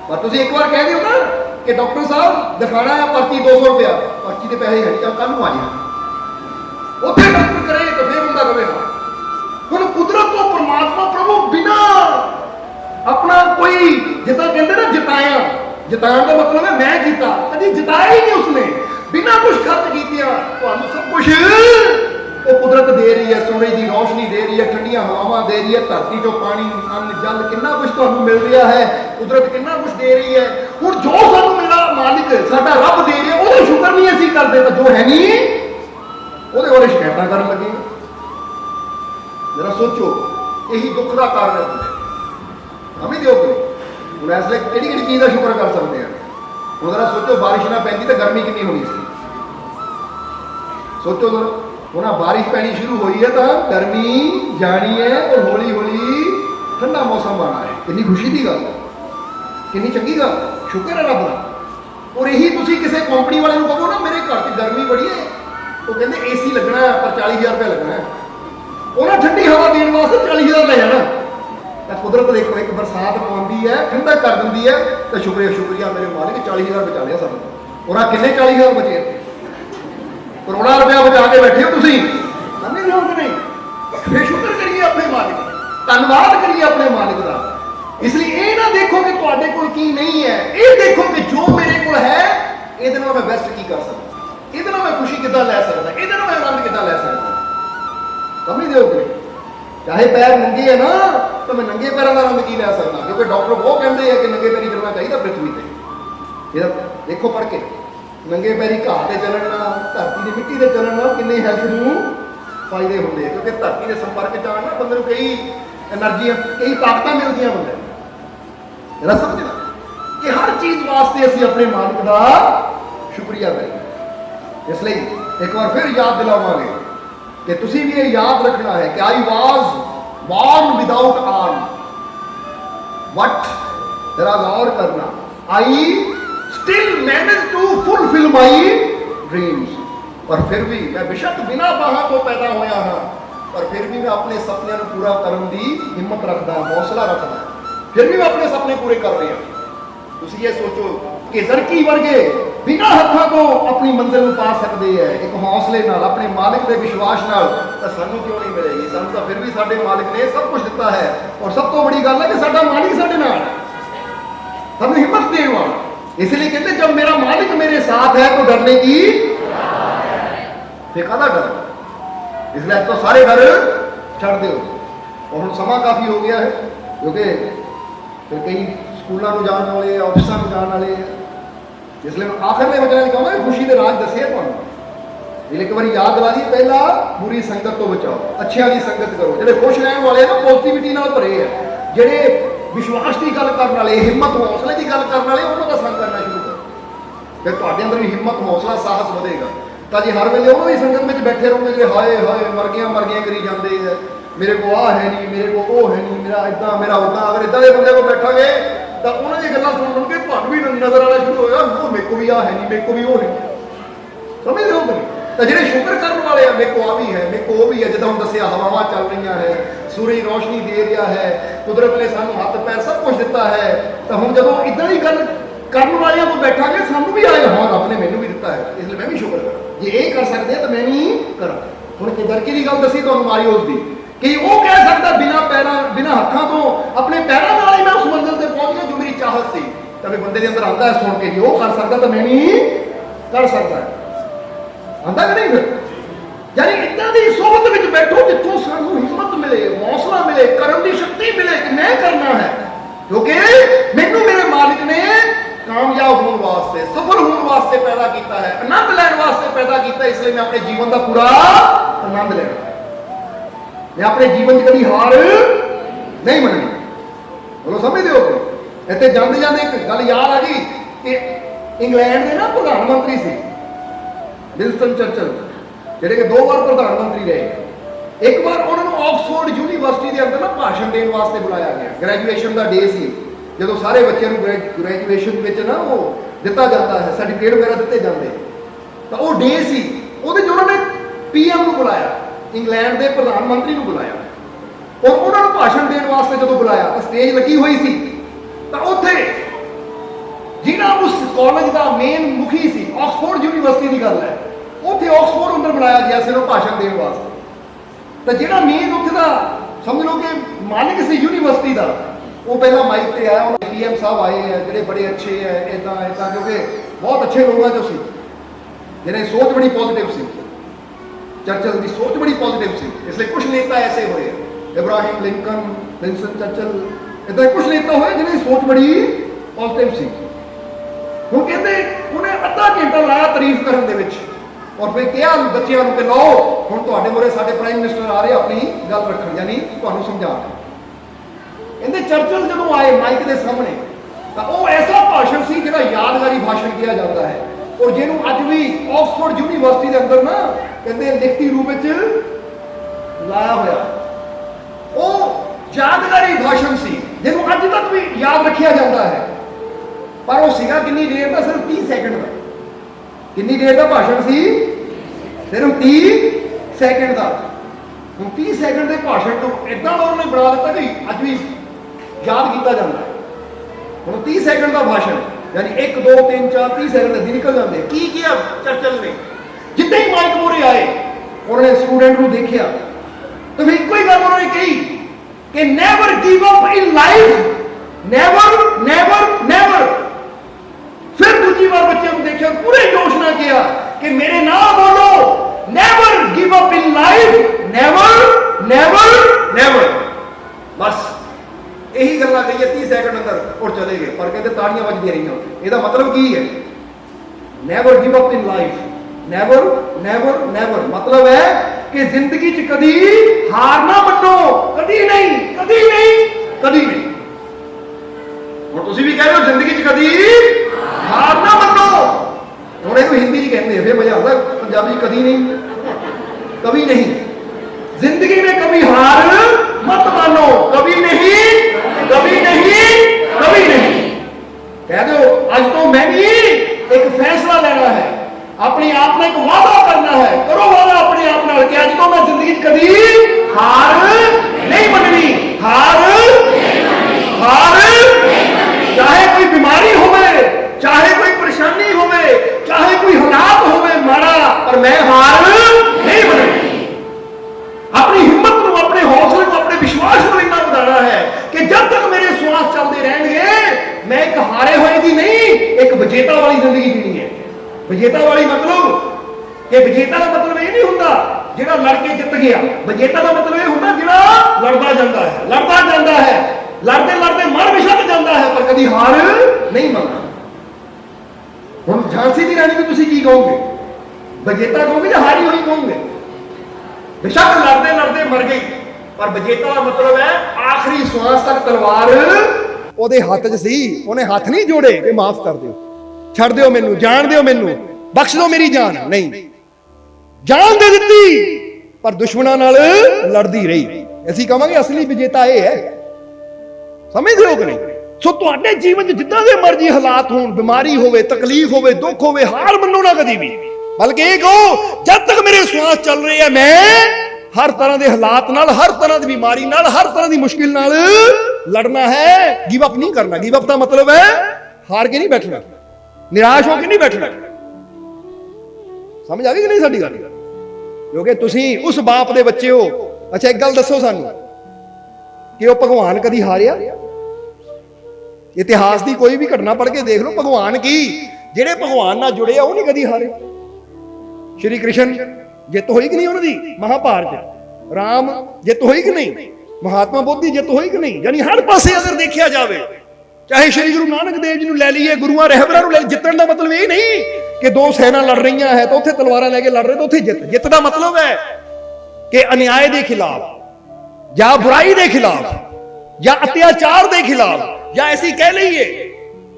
ਪਰ ਤੁਸੀਂ ਇੱਕ ਵਾਰ ਕਹਿ ਦਿਓ ਨਾ ਕਿ ਡਾਕਟਰ ਸਾਹਿਬ ਦਿਖਾਣਾ ਹੈ ਪਰਚੀ 200 ਰੁਪਇਆ, ਪਰਚੀ ਦੇ ਪੈਸੇ ਹੈ ਨਹੀਂ, ਕੱਲ ਨੂੰ ਆ ਜਾਣਾ। ਉੱਥੇ ਡਾਕਟਰ ਕਰੇ ਤਾਂ ਫਿਰ ਹੁੰਦਾ ਕਵੇ। ਹੁਣ ਕੁਦਰਤ ਤੋਂ ਪਰਮਾਤਮਾ ਪ੍ਰਭੂ ਬਿਨਾ ਆਪਣਾ ਕੋਈ, ਜਿੱਦਾਂ ਕਹਿੰਦੇ ਨਾ ਜਿਤਾਇਆ, ਜਿਤਾਉਣ ਦਾ ਮਤਲਬ ਹੈ ਮੈਂ ਕੀਤਾ, ਕਦੀ ਜਿਤਾਇਆ ਹੀ ਨਹੀਂ ਉਸਨੇ। बिना कुछ खर्च कीतिया तुहानू सब कुछ वो कुदरत दे रही है। सूरज की रोशनी दे रही है, ठंडिया हवावां दे रही है, धरती चो पानी अन्न जल कितना कुछ तुहानू मिल रहा है, कुदरत कितना कुछ दे रही है। हुण जो सानू मेरा मालिक साडा रब दे रहा है, वो शुक्र नहीं असीं करदे, तो जो है नहीं ਉਹਦੇ ਬਾਰੇ ਸ਼ਿਕਾਇਤਾਂ ਕਰਨ ਲੱਗੇ। जरा सोचो, यही दुख का कारण है। हमें दिओ करो ਹੁਣ ਇਸ ਲਈ ਕਿਹੜੀ ਕਿਹੜੀ ਚੀਜ਼ ਦਾ ਸ਼ੁਕਰ ਕਰ ਸਕਦੇ ਆ। ਹੁਣ जरा सोचो, बारिश ना पैंदी तो गर्मी कितनी होनी सी। सोचो जरा, ਹੁਣ बारिश पैनी शुरू हुई है तो गर्मी जानी है और हौली हौली ठंडा मौसम आना है। कितनी खुशी की गल, कितनी चंगी गल, शुक्र है रब का। और यही तुसी किसी कंपनी वाले को कहो ना मेरे घर की गर्मी बड़ी है, वो कहते AC लगना है पर 40,000 रुपया लगना है, उन्हें ठंडी हवा देने वास्ते 40,000 ले जाना। कुदरत देखो, एक बरसात पाती है, ठंडा कर दी है, तो शुक्रिया मेरे मालिक 40,000 बचा लिया सब। और किन्ने 40,000 बचे, करोड़ा रुपया बचा के बैठे हो तुसी, नहीं। फिर शुक्र करिए अपने मालिक, धन्यवाद करिए अपने मालिक का। इसलिए ये ना देखो कि तुहाडे कोल की नहीं है, ये देखो कि जो मेरे कोल है ये मैं बेस्ट की कर सकता, ये मैं खुशी कितना लै सकता, ये मैं आनंद कितना लै सकता। समझ दो, चाहे पैर नंगे है ना तो मैं नंगे पैरों का आनंद की लै सकता, क्योंकि डॉक्टर वो कहते हैं कि नंगे पैरी चलना चाहिए पृथ्वी पर। देखो पढ़ के, नंगे पैरी घाह से चलना, धरती की मिट्टी से चलना किन्ने हैल्थ को फायदे होंगे, क्योंकि धरती के संपर्क च आना बंदे को कई एनर्जी कई ताकत मिलती बंदे। जरा समझना कि हर चीज़ वास्ते असीं अपने मालिक का शुक्रिया करें। इसलिए एक बार फिर याद दिलावांगे कि तुसी भी ये याद रखना है कि I was born without arm, but जरा गौर करना, I still manage to fulfil my dreams. पर फिर भी मैं बेशक बिना बाहां तो पैदा होया हाँ, पर फिर भी मैं अपने सपनों को पूरा करने की हिम्मत रखता, हौसला रखता, फिर भी मैं अपने सपने पूरे कर रहा। तुसी ये सोचो कि जरकी वर्गे बिना हत्थों तो अपनी मंजिल में पा सकते हैं, एक हौसले नाल, अपने मालिक के विश्वास नाल, तो सानू क्यों नहीं मिलेगी? सानू तो फिर भी साडे मालिक ने सब कुछ दिता है। और सब तो बड़ी गल है कि साडा मालिक साडे नाल सानू हिम्मत देने वाला। इसलिए कहते जब मेरा मालिक मेरे साथ है तो डरने की फिर काहदा डर। इसलिए तो सारे डर छड़ दो। और हम समा काफ़ी हो गया है, क्योंकि फिर कई स्कूलों को जाने वाले, ऑफिसों को जाने वाले, इसलिए आखिर में बच्चों कहूँगा खुशी के राज दसे तुम। एक बार याद दिला दी, पहला बुरी संगत तो बचाओ, अच्छिया की संगत करो। जो खुश रहने वाले ना पॉजिटिविटी नाल भरे है, जेडे विश्वास की गल करने वाले, हिम्मत हौसले की गल करने वाले, उन्होंने का संग करना शुरू करो। फिर तुहाडे अंदर भी हिम्मत हौसला साहस बढ़ेगा। तो जी हर वेले उन्होंने संगत में बैठे रहोगे कि हाय हाय मर गया करी जाते हैं, मेरे को आ है नहीं, मेरे को वो है नहीं, मेरा इदा मेरा उदा। अगर इदा के बंदे को बैठोगे तो उन्होंने गल्लां सुन के तुहानू भी नजर आना शुरू होगा, वो मेरे को भी आ है नहीं, मेरे को भी वो है। समझ रहे हो कि नहीं? तो जो शुक्र करने वाले हैं, मेरे को आ भी है, मेरे को वो भी है, जिदा हम दसिया हवावां चल रही है, सूरज रोशनी दे रहा है, कुदरत ने सानू हाथ पैर सब कुछ दिता है। तो हम जो इदा की गल करने वाले को बैठा के सानू भी आएगा, हाँ रब ने मैनू भी दिता है, इसलिए मैं भी शुक्र करा। जे ये कर सकते हैं तो मैं भी करा। हुण किदरकी की गल दसी तुहानू मारियोस दी कि वो कह सकता बिना पैरों बिना हत्थों तो अपने पैरों नाल ही मैं उस मंजिल तक पहुंच गया जो मेरी चाहत सी। तो बंदे के अंदर आता है सुन के, जी वो कर सकता तो मैं भी कर सकता है। आता कि नहीं? फिर यानी इतना की सोहबत में बैठो जितों सानू हिम्मत मिले, हौसला मिले, करने की शक्ति मिले कि मैं करना है, क्योंकि मैनू मेरे मालिक ने कामयाब होने वास्ते, सफल होने वास्ते पैदा किया है, आनंद लैने वास्ते पैदा किया। इसलिए मैं अपने जीवन का पूरा आनंद लेना, मैं अपने जीवन कभी हार नहीं मननी। बोलो समझते हो? इतने जाते जाते एक गल याद आ गई कि इंग्लैंड के ना प्रधानमंत्री से विंस्टन चर्चिल, जेडे कि 2 बार प्रधानमंत्री रहे। एक बार उन्होंने ऑक्सफोर्ड यूनिवर्सिटी के अंदर ना भाषण देने वास्ते बुलाया गया। ग्रैजुएशन का डे सी, जो सारे बच्चों को ग्रैजुएशन में ना वो दिता जाता है, सर्टिफिकेट वगैरह दिते जाते, तो वो डे सी, उन्होंने PM को बुलाया, इंग्लैंड के प्रधानमंत्री को बुलाया, और उन्होंने भाषण देने वास्ते जो बुलाया तो स्टेज लगी हुई सी, तो उत्थे जिन्हें उस कॉलेज का मेन मुखी सी, ऑक्सफोर्ड यूनिवर्सिटी की गल है, उत्थे ऑक्सफोर्ड अंदर बुलाया गया सिर्फ भाषण देने वास्ते। तो जो मेन उत्थे का समझ लो कि मालिक से यूनिवर्सिटी का, वो पहला माइक पे आया, उन्होंने PM साहब आए हैं, जोड़े बड़े अच्छे हैं, इदा इदा, क्योंकि बहुत अच्छे लोग हैं जो सी। ਜਿਹਨੇ ਸੋਚ ਬੜੀ ਪੋਜ਼ਿਟਿਵ ਸੀ। ਚਰਚਲ ਦੀ ਸੋਚ ਬੜੀ ਪੋਜ਼ਿਟਿਵ ਸੀ, ਇਸ ਲਈ ਕੁਝ ਨੇਤਾ ਐਸੇ ਹੋਏ, ਇਬਰਾਹਿਮ ਲਿੰਕਨ, ਵਿੰਸਟਨ ਚਰਚਲ, ਇਦਾਂ ਕੁਝ ਨੇਤਾ ਹੋਏ ਜਿਹਨਾਂ ਦੀ ਸੋਚ ਬੜੀ ਪੋਜ਼ਿਟਿਵ ਸੀ। ਹੁਣ ਕਹਿੰਦੇ ਉਹਨੇ ਅੱਧਾ ਘੰਟਾ ਲਾਇਆ ਤਾਰੀਫ ਕਰਨ ਦੇ ਵਿੱਚ, ਔਰ ਫਿਰ ਕਿਹਾ ਬੱਚਿਆਂ ਨੂੰ ਕਿ ਲਓ ਹੁਣ ਤੁਹਾਡੇ ਮੂਹਰੇ ਸਾਡੇ ਪ੍ਰਾਈਮ ਮਿਨਿਸਟਰ ਆ ਰਹੇ ਆਪਣੀ ਗੱਲ ਰੱਖਣ, ਯਾਨੀ ਤੁਹਾਨੂੰ ਸਮਝਾਉਣ। ਕਹਿੰਦੇ ਚਰਚਲ ਜਦੋਂ ਆਏ ਮਾਈਕ ਦੇ ਸਾਹਮਣੇ ਤਾਂ ਉਹ ਐਸਾ ਭਾਸ਼ਣ ਸੀ ਜਿਹੜਾ ਯਾਦਗਾਰੀ ਭਾਸ਼ਣ ਕਿਹਾ ਜਾਂਦਾ ਹੈ, ਔਰ ਜਿਹਨੂੰ ਅੱਜ ਵੀ ਆਕਸਫੋਰਡ ਯੂਨੀਵਰਸਿਟੀ ਦੇ ਅੰਦਰ ਨਾ ਕਹਿੰਦੇ ਲਿਖਤੀ ਰੂਪ ਵਿੱਚ ਲਾਇਆ ਹੋਇਆ। ਉਹ ਯਾਦਗਾਰੀ ਭਾਸ਼ਣ ਸੀ ਜਿਹਨੂੰ ਅੱਜ ਤੱਕ ਵੀ ਯਾਦ ਰੱਖਿਆ ਜਾਂਦਾ ਹੈ। ਪਰ ਉਹ ਸੀਗਾ ਕਿੰਨੀ ਦੇਰ ਦਾ? ਸਿਰਫ 30 ਸੈਕਿੰਡ ਦਾ। ਕਿੰਨੀ ਦੇਰ ਦਾ ਭਾਸ਼ਣ ਸੀ? ਸਿਰਫ 30 ਸੈਕਿੰਡ ਦਾ। ਹੁਣ 30 ਸੈਕਿੰਡ ਦੇ ਭਾਸ਼ਣ ਤੋਂ ਇਦਾਂ ਉਹਨਾਂ ਨੇ ਬਣਾ ਦਿੱਤਾ ਕਿ ਅੱਜ ਵੀ ਯਾਦ ਕੀਤਾ ਜਾਂਦਾ ਹੈ। ਹੁਣ 30 ਸੈਕਿੰਡ ਦਾ ਭਾਸ਼ਣ, ਯਾਨੀ 1 2 3 4 30 ਸੈਕਿੰਡ ਦੇ ਨਿਕਲ ਜਾਂਦੇ। ਕੀ ਕਿਹਾ ਚਰਚਲ ਨੇ? ਜਿੱਦਾਂ ਹੀ ਮਾਈਕ ਮੂਹਰੇ ਆਏ ਉਹਨਾਂ ਨੇ ਸਟੂਡੈਂਟ ਨੂੰ ਦੇਖਿਆ ਤਾਂ ਫਿਰ ਇੱਕੋ ਹੀ ਗੱਲ ਉਹਨਾਂ ਨੇ ਕਹੀ ਕਿ never give up in life, never never never. ਫਿਰ ਦੂਜੀ ਵਾਰ ਬੱਚਿਆਂ ਨੂੰ ਦੇਖਿਆ, ਪੂਰੇ ਜੋਸ਼ ਨਾਲ ਕਿਹਾ ਕਿ ਮੇਰੇ ਨਾਲ ਬੋਲੋ, never give up in life, never never never. ਬਸ ਇਹੀ ਗੱਲਾਂ ਕਹੀਏ 30 ਸੈਕਿੰਡ ਅੰਦਰ ਔਰ ਚਲੇ ਗਏ। ਪਰ ਕਹਿੰਦੇ ਤਾੜੀਆਂ ਵੱਜਦੀਆਂ ਰਹੀਆਂ। ਇਹਦਾ ਮਤਲਬ ਕੀ ਹੈ? Never give up in life, never never never. ਮਤਲਬ ਹੈ ਕਿ ਜ਼ਿੰਦਗੀ 'ਚ ਕਦੀ ਹਾਰ ਨਾ ਮੰਨੋ, ਕਦੀ ਨਹੀਂ, ਕਦੀ ਨਹੀਂ, ਕਦੀ ਨਹੀਂ। ਹੁਣ ਤੁਸੀਂ ਵੀ ਕਹਿ ਰਹੇ ਹੋ ਜ਼ਿੰਦਗੀ 'ਚ ਕਦੀ ਹਾਰ ਨਾ ਮੰਨੋ। ਹੁਣ ਇਹਨੂੰ ਹਿੰਦੀ 'ਚ ਕਹਿੰਦੇ, ਫਿਰ ਮਜ਼ਾ ਆਉਂਦਾ, ਪੰਜਾਬੀ 'ਚ ਕਦੀ ਨਹੀਂ, ਕभी नहीं। जिंदगी में कभी हार मत मानो, कभी नहीं, कभी नहीं, कभी नहीं। कह दो आज तो मैं भी एक फैसला लेना है, अपने आप में एक वादा करना है। करो वादा अपने आप नाल कि आज तो मैं जिंदगी कभी हार नहीं मननी, हार हार। चाहे कोई बीमारी होवे, चाहे कोई परेशानी होवे, चाहे कोई हालात होवे माड़ा, पर मैं हार नहीं मननी। अपनी हिम्मत को, अपने हौसले को, अपने विश्वास को इतना बढ़ाना है कि जब तक मेरे श्वास चलते रहेंगे मैं एक हारे हुए की नहीं, एक विजेता वाली जिंदगी जीनी है। विजेता वाली मतलब कि विजेता का मतलब ये नहीं होता जिहड़ा लड़के जित गया। विजेता का मतलब ये होता जिहड़ा लड़ता जाता है, लड़ता जाता है, लड़ते लड़ते मर भी सक जाता है, पर कभी हार नहीं मनता। हुण झांसी की रानी को तुसीं की कहोगे? विजेता कहोगे या हारी हुई कहोगे? बेशक लड़ते लड़ते मर गई, पर विजेता का मतलब है आखिरी श्वास तक तलवार ਉਹਦੇ ਹੱਥ 'ਚ ਸੀ। ਉਹਨੇ ਹੱਥ ਨਹੀਂ ਜੋੜੇ ਕਿ ਮਾਫ ਕਰ ਦਿਓ, ਛੱਡ ਦਿਓ ਮੈਨੂੰ, ਜਾਣ ਦਿਓ ਮੈਨੂੰ, ਬਖਸ਼ ਦਿਓ ਮੇਰੀ ਜਾਨ। ਨਹੀਂ, ਜਾਨ ਦੇ ਦਿੱਤੀ ਪਰ ਦੁਸ਼ਮਣਾਂ ਨਾਲ ਲੜਦੀ ਰਹੀ। ਅਸੀਂ ਕਹਾਂਗੇ ਅਸਲੀ ਵਿਜੇਤਾ ਇਹ ਹੈ। ਸਮਝਦੇ ਹੋ ਕਿ ਨਹੀਂ? ਸੋ ਤੁਹਾਡੇ ਜੀਵਨ 'ਚ ਜਿੱਦਾਂ ਦੇ ਮਰਜ਼ੀ ਹਾਲਾਤ ਹੋਣ, ਬਿਮਾਰੀ ਹੋਵੇ, ਤਕਲੀਫ ਹੋਵੇ, ਦੁੱਖ ਹੋਵੇ, ਹਾਰ ਮੰਨੋ ਨਾ ਕਦੀ ਵੀ। ਬਲਕਿ ਇਹ ਕਹੋ ਜਦ ਤੱਕ ਮੇਰੇ ਸਵਾਸ ਚੱਲ ਰਹੇ ਆ ਮੈਂ ਹਰ ਤਰ੍ਹਾਂ ਦੇ ਹਾਲਾਤ ਨਾਲ, ਹਰ ਤਰ੍ਹਾਂ ਦੀ ਬਿਮਾਰੀ ਨਾਲ, ਹਰ ਤਰ੍ਹਾਂ ਦੀ ਮੁਸ਼ਕਿਲ ਨਾਲ ਲੜਨਾ ਹੈ। ਗਿਵ ਅਪ ਨਹੀਂ ਕਰਨਾ। ਗਿਵ ਅਪ ਦਾ ਮਤਲਬ ਹੈ ਹਾਰ ਕੇ ਨਹੀਂ ਬੈਠਣਾ, ਨਿਰਾਸ਼ ਹੋ ਕੇ ਨਹੀਂ ਬੈਠਣਾ। ਸਮਝ ਆ ਗਈ ਕਿ ਨਹੀਂ ਸਾਡੀ ਗੱਲ? ਕਿਉਂਕਿ ਤੁਸੀਂ ਉਸ ਬਾਪ ਦੇ ਬੱਚੇ ਹੋ। ਅੱਛਾ ਇੱਕ ਗੱਲ ਦੱਸੋ ਸਾਨੂੰ ਕਿ ਉਹ ਭਗਵਾਨ ਕਦੀ ਹਾਰਿਆ? ਇਤਿਹਾਸ ਦੀ ਕੋਈ ਵੀ ਘਟਨਾ ਪੜ੍ਹ ਕੇ ਦੇਖ ਲਓ। ਭਗਵਾਨ ਕੀ, ਜਿਹੜੇ ਭਗਵਾਨ ਨਾਲ ਜੁੜੇ ਆ ਉਹ ਨਹੀਂ ਕਦੀ ਹਾਰੇ। ਸ਼੍ਰੀ ਕ੍ਰਿਸ਼ਨ ਜਿੱਤ ਹੋਈ ਕਿ ਨਹੀਂ ਉਹਨਾਂ ਦੀ ਮਹਾਭਾਰਤ? ਰਾਮ ਜਿੱਤ ਹੋਈ ਕਿ ਨਹੀਂ? ਮਹਾਤਮਾ ਬੋਧੀ ਜਿੱਤ ਹੋਈ ਕਿ ਨਹੀਂ? ਯਾਨੀ ਹਰ ਪਾਸੇ ਅਗਰ ਦੇਖਿਆ ਜਾਵੇ, ਚਾਹੇ ਸ਼੍ਰੀ ਗੁਰੂ ਨਾਨਕ ਦੇਵ ਜੀ ਨੂੰ ਲੈ ਲਈਏ, ਗੁਰੂਆਂ ਰਹਿਬਰਾਂ ਨੂੰ ਲੈ, ਜਿੱਤਣ ਦਾ ਮਤਲਬ ਇਹ ਨਹੀਂ ਕਿ ਦੋ ਸੈਨਾ ਲੜ ਰਹੀਆਂ ਹੈ ਤਾਂ ਉੱਥੇ ਤਲਵਾਰਾਂ ਲੈ ਕੇ ਲੜ ਰਹੇ ਤਾਂ ਉੱਥੇ ਜਿੱਤ। ਜਿੱਤ ਦਾ ਮਤਲਬ ਹੈ ਕਿ ਅਨਿਆਏ ਦੇ ਖਿਲਾਫ ਜਾਂ ਬੁਰਾਈ ਦੇ ਖਿਲਾਫ ਜਾਂ ਅਤਿਆਚਾਰ ਦੇ ਖਿਲਾਫ, ਜਾਂ ਐਸੀ ਕਹਿ ਲਈਏ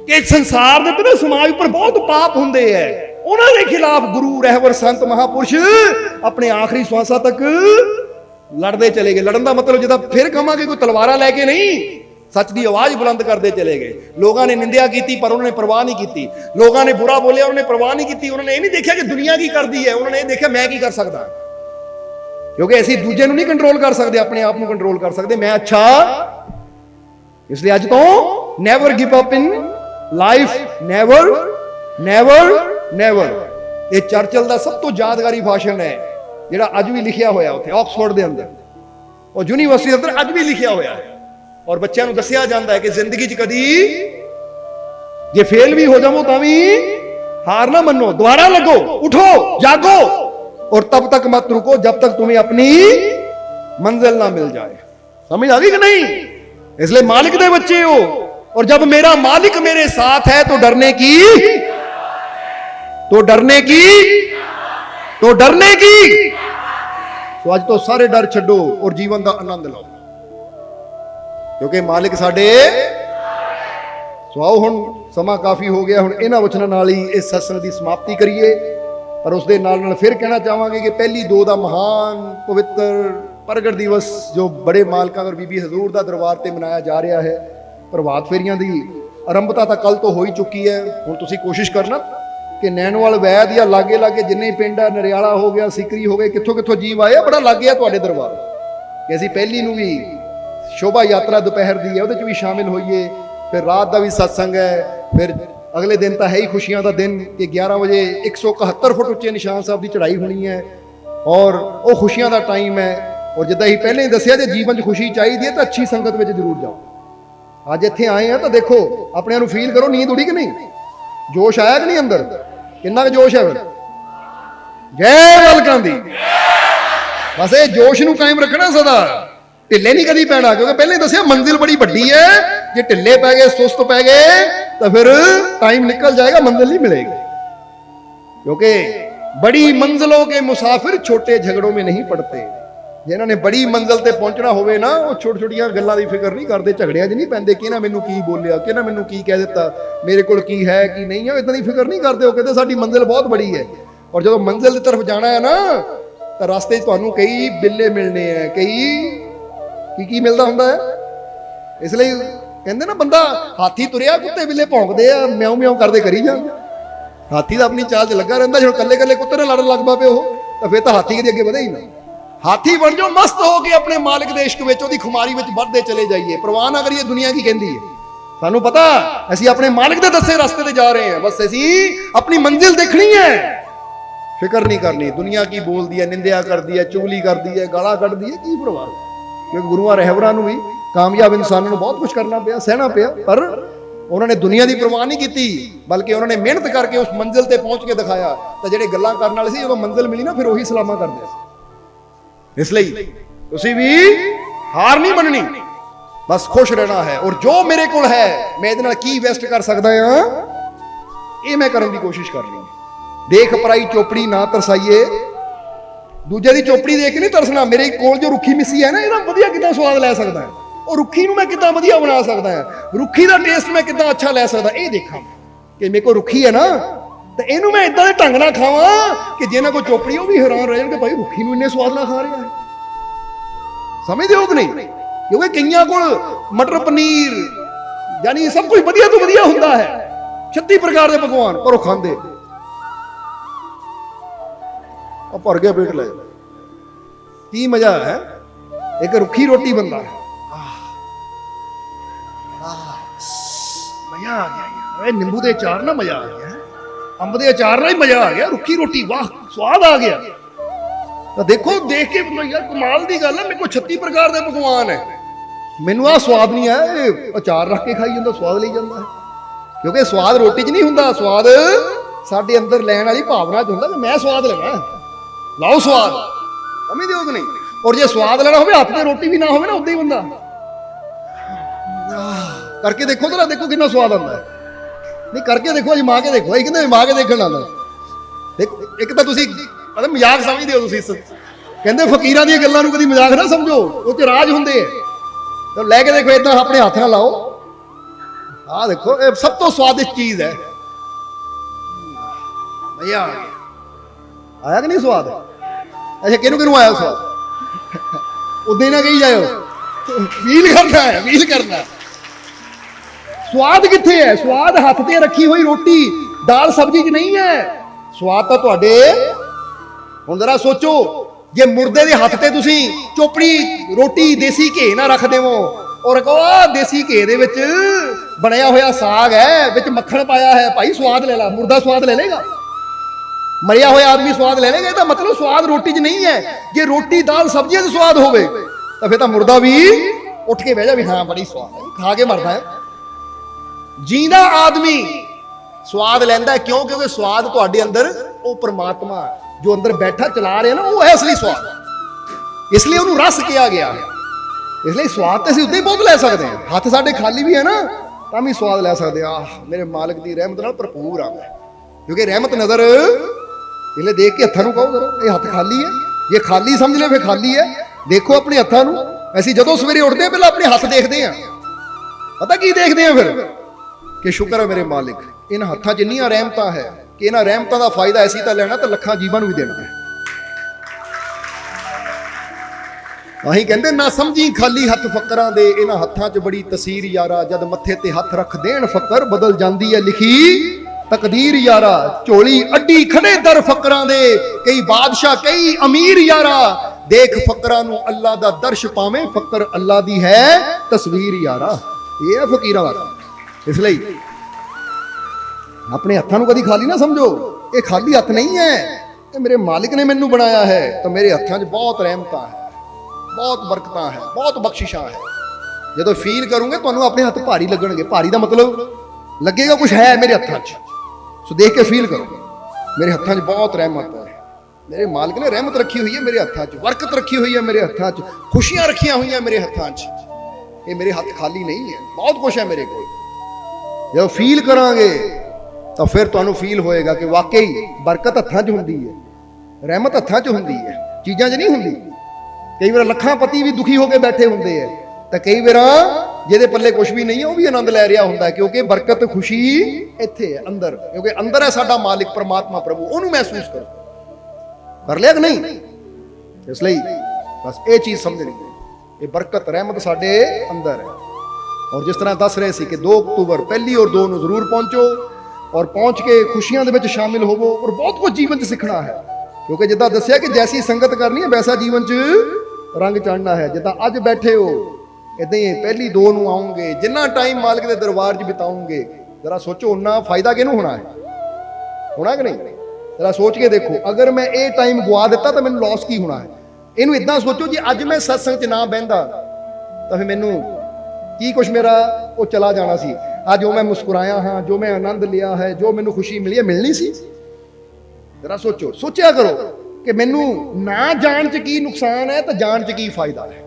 ਕਿ ਸੰਸਾਰ ਦੇ ਉੱਤੇ ਸਮਾਜ ਉੱਪਰ ਬਹੁਤ ਪਾਪ ਹੁੰਦੇ ਹੈ, ਉਹਨਾਂ ਦੇ ਖਿਲਾਫ ਗੁਰੂ ਰਹਿਬਰ ਸੰਤ ਮਹਾਪੁਰਸ਼ ਆਪਣੇ ਆਖਰੀ ਸਵਾਸਾਂ ਤੱਕ ਲੜਦੇ ਚਲੇ ਗਏ। ਲੜਨ ਦਾ ਮਤਲਬ ਜਿਹਦਾ ਫਿਰ ਕਹਾਂਗੇ ਕੋਈ ਤਲਵਾਰਾਂ ਲੈ ਕੇ ਨਹੀਂ, ਸੱਚ ਦੀ ਆਵਾਜ਼ ਬੁਲੰਦ ਕਰਦੇ ਚਲੇ ਗਏ। ਲੋਕਾਂ ਨੇ ਨਿੰਦਿਆ ਕੀਤੀ ਪਰ ਉਹਨਾਂ ਨੇ ਪਰਵਾਹ ਨਹੀਂ ਕੀਤੀ। ਲੋਕਾਂ ਨੇ ਬੁਰਾ ਬੋਲਿਆ, ਉਹਨਾਂ ਨੇ ਪਰਵਾਹ ਨਹੀਂ ਕੀਤੀ। ਉਹਨਾਂ ਨੇ ਇਹ ਨਹੀਂ ਦੇਖਿਆ ਕਿ ਦੁਨੀਆ ਕੀ ਕਰਦੀ ਹੈ, ਉਹਨਾਂ ਨੇ ਇਹ ਦੇਖਿਆ ਮੈਂ ਕੀ ਕਰ ਸਕਦਾ। ਕਿਉਂਕਿ ਅਸੀਂ ਦੂਜੇ ਨੂੰ ਨਹੀਂ ਕੰਟਰੋਲ ਕਰ ਸਕਦੇ, ਆਪਣੇ ਆਪ ਨੂੰ ਕੰਟਰੋਲ ਕਰ ਸਕਦੇ। ਮੈਂ ਅੱਛਾ, ਇਸ ਲਈ ਅੱਜ ਤੋਂ never give up in life, never never never. ਇਹ ਚਰਚਲ ਦਾ ਸਭ ਤੋਂ ਯਾਦਗਾਰੀ ਭਾਸ਼ਣ ਹੈ ਜਿਹੜਾ ਅੱਜ ਵੀ ਲਿਖਿਆ ਹੋਇਆ ਉੱਥੇ ਆਕਸਫੋਰਡ ਦੇ ਅੰਦਰ, ਉਹ ਯੂਨੀਵਰਸਿਟੀ ਦੇ ਅੰਦਰ ਅੱਜ ਵੀ ਲਿਖਿਆ ਹੋਇਆ ਹੈ। ਔਰ ਬੱਚਿਆਂ ਨੂੰ ਦੱਸਿਆ ਜਾਂਦਾ ਹੈ ਕਿ ਜ਼ਿੰਦਗੀ 'ਚ ਕਦੀ ਜੇ ਫੇਲ ਵੀ ਹੋ ਜਾਵੋ ਤਾਂ ਵੀ हार ना मनो, दोबारा लगो, उठो, जागो, और तब तक मत रुको जब तक तुम्हें अपनी मंजिल ना मिल जाए। समझ आ गई कि नहीं? इसलिए मालिक दे बच्चे हो, और जब मेरा मालिक मेरे साथ है तो डरने की तो आज तो सारे डर छड्डो और जीवन का आनंद लो, क्योंकि मालिक साडे। सो हुण समा काफी हो गया, हुण इन्हां वचनां नाल ही इस सत्संग की समाप्ति करिए। पर उसके नाल फिर कहना चाहांगे कि पहली दो का महान पवित्र प्रगट दिवस जो बड़े मालकां और बीबी हजूर का दरबार से मनाया जा रहा है, प्रभात फेरियां की आरंभता तो कल तो हो ही चुकी है। हुण तुसीं कोशिश करना कि नैनवाल वैद या लागे लागे जिन्ने पिंड है, नरियाला हो गया, सीकरी हो गए, कित्थों कित्थों जीव आए, बड़ा लागे तुहाडे दरबार कि असीं पहली नूं भी शोभा यात्रा दोपहर की है, उहदे च भी शामिल होइए। फिर रात का भी सत्संग है, फिर अगले दिन तो है ही खुशियां का दिन कि 11 बजे 171 फुट उच्चे निशान साहब की चढ़ाई होनी है, और वो खुशियां का टाइम है। और जिद्दां ही पहले ही दसिया, जे जीवन में खुशी चाहिए है तो अच्छी संगत में जरूर जाओ। अज इत्थे आए हैं तो देखो अपने आप फील करो, नींद उड़ी कि नहीं, जोश आया कि नहीं अंदर, कितना जोश है। जय मालकां दी। बस ये जोश नूं कायम रखना सदा, ढिले नहीं कभी पैना, क्योंकि पहले ही दसिया मंजिल बड़ी वड्डी है। जे ढिले पै गए, सुस्त पै गए तो फिर टाइम निकल जाएगा, मंजिल नहीं मिलेगी। क्योंकि बड़ी मंजिलों के मुसाफिर छोटे झगड़ों में नहीं पड़ते। जिन्होंने बड़ी मंजिल ते पहुंचना होवे ना, वो छोटी छोटियां गल्लां दी फिक्र नहीं करते, झगड़ियां च नहीं पैंदे कि ना मैनू की बोलिया, कि ना मैनू की कह दिता, मेरे कोल की है की नहीं है, इदां दी फिक्र नहीं करते। वो कहते साडी मंजिल बहुत बड़ी है, और जो मंजिल की तरफ जाना है ना तो रास्ते तुहानू कई बिल्ले मिलने हैं, कई की मिलता हुंदा है। इसलिए कहते ना, बंदा हाथी तुरिया कुत्ते बिल्ले भौंकते आ, म्याऊ म्याऊ करते करी जाते। हाथी तो अपनी चाल च लगा रहा, जो कल्ले कल्ले कुत्ते लड़न लग पे हो तो फिर तो हाथी के अगे बढ़े ही ना। हाथी बन जाओ, मस्त हो के अपने मालिक दे इश्क विच, ओहदी खुमारी विच बढ़ते चले जाइए, परवाह ना करिए दुनिया की कहती है। सानू पता असी अपने मालिक दे दसे रास्ते ते जा रहे हैं, बस असी अपनी मंजिल देखनी है, फिक्र नहीं करनी। दुनिया की बोलती है, निंदिया करती है, चुगली करती है, गाला कढ़दी है, की परवाह। क्योंकि गुरुआं रहबरां नूं भी कामयाब इंसानों को बहुत कुछ करना पिया, सहना पिया, पर उन्होंने दुनिया की परवाह नहीं की, बल्कि उन्होंने मेहनत करके उस मंजिल ते पहुंच के दिखाया। तो जेडे गल्लां करन वाले सी, जदों मंजिल मिली ना फिर वही सलामा करदे। इसलिए तुसीं भी हार नहीं मननी, बस खुश रहना है। और जो मेरे कोल है मैं इहदे नाल की वेस्ट कर सकदा हां, ये मैं करन दी कोशिश करनी है। देख पराई चोपड़ी ना तरसाइए, दूजे की चोपड़ी देख के नहीं तरसना। मेरे कोल जो रुखी मिस्सी है ना, इहदा वधिया किदां स्वाद लै सकदा है, और रुखी नूं मैं किदां वधिया बना सकदा है, रुखी का टेस्ट मैं किदां अच्छा लै सकदा, ये देखा कि मेरे को रुखी है ना, तो इनू मैं इदां दे ढंग नाल खावां कि जिन्हां कोल चोपड़ी वो भी हैरान रह जाणगे, भाई रुखी नूं इन्ने स्वाद नाल खा रहा है। समझदे हो कि नहीं? क्योंकि कईयां कोल मटर पनीर यानी सब कुछ वधिया तो वधिया हुंदा है, 36 प्रकार के पकवान, पर वो खांदे भर गया पेट ले। की मजा है एक रुखी रोटी बनता है, मजा आ गया। नींबू के अचार ना मजा आ गया, अंब के अचार ना ही मजा आ गया, रुखी रोटी वाह स्वाद आ गया। तो देखो देख के यार कमाल की गल है, मेरे को 36 प्रकार के पकवान है, मैनू आ स्वाद नहीं है, अचार रख के खाई जाता, स्वाद ले जाता है। क्योंकि स्वाद रोटी च नहीं हुंदा, स्वाद साडे अंदर लैण वाली भावना च हुंदा कि मैं स्वाद लेना, लाओ स्वाद। समझदे हो कि नहीं? और जे स्वाद लेना हो हाथ में रोटी भी ना हो ना, उदा ही बंदा करके देखो तो देखो कितना स्वाद आता है। नहीं करके देखो, अजमा के देखो, कहते अजमा के देखना आंदा। एक तो तुसीं मतलब मजाक समझदे हो, तुसीं कहते फकीरां दी गल्लां नूं कदी मजाक ना समझो, वो च राज हुंदे है। तो लैके देखो इदां अपने हाथ नाल लाओ, आ देखो ये सब तो स्वादिष्ट चीज है, मजा आया कि नहीं स्वाद? अच्छा किनू किनू आया स्वाद? उदे ना कही जाओ, फील करना है, फील करना। स्वाद किथे है? स्वाद हाथ ते रखी हुई रोटी दाल सब्जी च नहीं है, स्वाद तो तुहाडे। हुण जरा सोचो, जे मुर्दे दे हत्थ ते तुसीं चोपड़ी रोटी देसी घे ना रख देवो और कहो देसी घे दे विच बनया होया साग है, विच मक्खन पाया है, भाई स्वाद ले ला, मुर्दा स्वाद ले लेगा? मरिया हुआ आदमी स्वाद ले लेगा? मतलब स्वाद रोटी च नहीं है। जे रोटी दाल सब्जियां से स्वाद होवे तो फिर तो मुर्दा भी उठ के बह जा भी हाँ बड़ी स्वाद है, खा के मरदा है। जींदा आदमी स्वाद लैंदा है क्यों? क्योंकि स्वाद तुहाडे अंदर वो परमात्मा जो अंदर बैठा चला रहे ना, वो है असली स्वाद, इसलिए उन्होंने रस किया गया है। इसलिए स्वाद तो असीं उद्दां ही बहुत लै सकते हैं, हथ साडे खाली भी है ना तां भी स्वाद लै सकते। आह मेरे मालिक की रहमत नाल भरपूर आ मैं, क्योंकि रहमत नज़र इसलिए देख के हत्थां नूं कहो करो ये हथ खाली है, जे खाली समझ ले फिर खाली है। देखो अपने हत्थां नूं, ਅਸੀਂ ਜਦੋਂ ਸਵੇਰੇ ਉੱਠਦੇ ਹਾਂ ਪਹਿਲਾਂ ਆਪਣੇ ਹੱਥ ਦੇਖਦੇ ਹਾਂ, ਪਤਾ ਕੀ ਦੇਖਦੇ ਹਾਂ ਫਿਰ ਕਿ ਸ਼ੁਕਰ ਹੈ ਮੇਰੇ ਮਾਲਿਕ, ਇਹਨਾਂ ਹੱਥਾਂ 'ਚ ਇੰਨੀਆਂ ਰਹਿਮਤਾਂ ਹੈ ਕਿ ਇਹਨਾਂ ਰਹਿਮਤਾਂ ਦਾ ਫਾਇਦਾ ਐਸੀ ਤਾਂ ਲੈਣਾ ਤਾਂ ਲੱਖਾਂ ਜੀਵਾਂ ਨੂੰ ਵੀ ਦੇਣਾ ਹੈ। ਅਸੀਂ ਕਹਿੰਦੇ ਨਾ ਸਮਝੀ ਖਾਲੀ ਹੱਥ ਫਕਰਾਂ ਦੇ, ਇਹਨਾਂ ਹੱਥਾਂ 'ਚ ਬੜੀ ਤਸੀਰ ਯਾਰਾ, ਜਦ ਮੱਥੇ ਤੇ ਹੱਥ ਰੱਖ ਦੇਣ ਫਕਰ ਬਦਲ ਜਾਂਦੀ ਹੈ ਲਿਖੀ ਤਕਦੀਰ ਯਾਰਾ। ਝੋਲੀ ਅੱਡੀ ਖੜੇ ਦਰ ਫਕਰਾਂ ਦੇ, ਕਈ ਬਾਦਸ਼ਾਹ ਕਈ ਅਮੀਰ ਯਾਰਾ, देख फकरां नूं अल्लाह दा दर्श पावे, फकर अल्लाह दी है तस्वीर यारा। ये है फकीरां दा। इसलिए अपने हत्थां नूं कदी खाली ना समझो, ये खाली हथ नहीं है, ये मेरे मालिक ने मैनू बनाया है, तो मेरे हत्थां 'च बहुत रहमतां है, बहुत बरकतां है, बहुत बख्शिशां है। जदों फील करोगे तुहानूं अपने हथ भारी लगणगे, भारी दा मतलब लगेगा कुछ है मेरे हत्थां 'च, सो देख के फील करो मेरे हत्थां 'च बहुत रहमत है। मेरे मालिक ने रहमत रखी हुई है मेरे हत्थां 'च, बरकत रखी हुई है मेरे हत्थां 'च, खुशियां रखियां हुई हैं मेरे हत्थां 'च। ये मेरे हथ खाली नहीं है, बहुत कुछ है मेरे को। जब फील करांगे तो फिर तुहानूं फील होएगा कि वाकई बरकत हत्थां 'च हुंदी है, रहमत हत्थां 'च हुंदी है, चीज़ां 'च नहीं हुंदी। कई बार लखांपति भी दुखी होकर बैठे हुंदे है, तो कई बार जिहदे पल्ले कुछ भी नहीं है वो भी आनंद लै रहा हुंदा है, क्योंकि बरकत खुशी इत्थे है अंदर, क्योंकि अंदर है साडा मालिक परमात्मा प्रभु, उहनूं महसूस करो। कर लिया कि नहीं? इसलिए बस ये चीज़ समझनी है, ये बरकत रहमत साडे अंदर है। और जिस तरह दस रहे सी कि 2 अक्तूबर पहली और 2 नूं जरूर पहुंचो, और पहुंच के खुशियां दे विच शामिल होवो, और बहुत कुछ जीवन च सीखना है, क्योंकि जिद्दां दस्सिया कि जैसी संगत करनी है वैसा जीवन च रंग चढ़ना है। जिद्दां अज बैठे हो इदां ही पहली 2 नूं आओगे, जिन्ना टाइम मालिक दे दरबार च बिताओगे, जरा सोचो उन्ना फायदा किहनूं होना है, होना कि नहीं? जरा सोच के देखो, अगर मैं ये टाइम गुआ दिता तो मैंने लॉस की होना है। इनू इदां सोचो जी अज मैं सत्संग च ना बहंदा तो फिर मैनू की कुछ मेरा वो चला जाना सी। अज जो मैं मुस्कुराया हाँ, जो मैं आनंद लिया है, जो मैनू खुशी मिली है, मिलनी सी। जरा सोचो, सोचा करो कि मैनू ना जान च की नुकसान है तो जान च की फायदा है,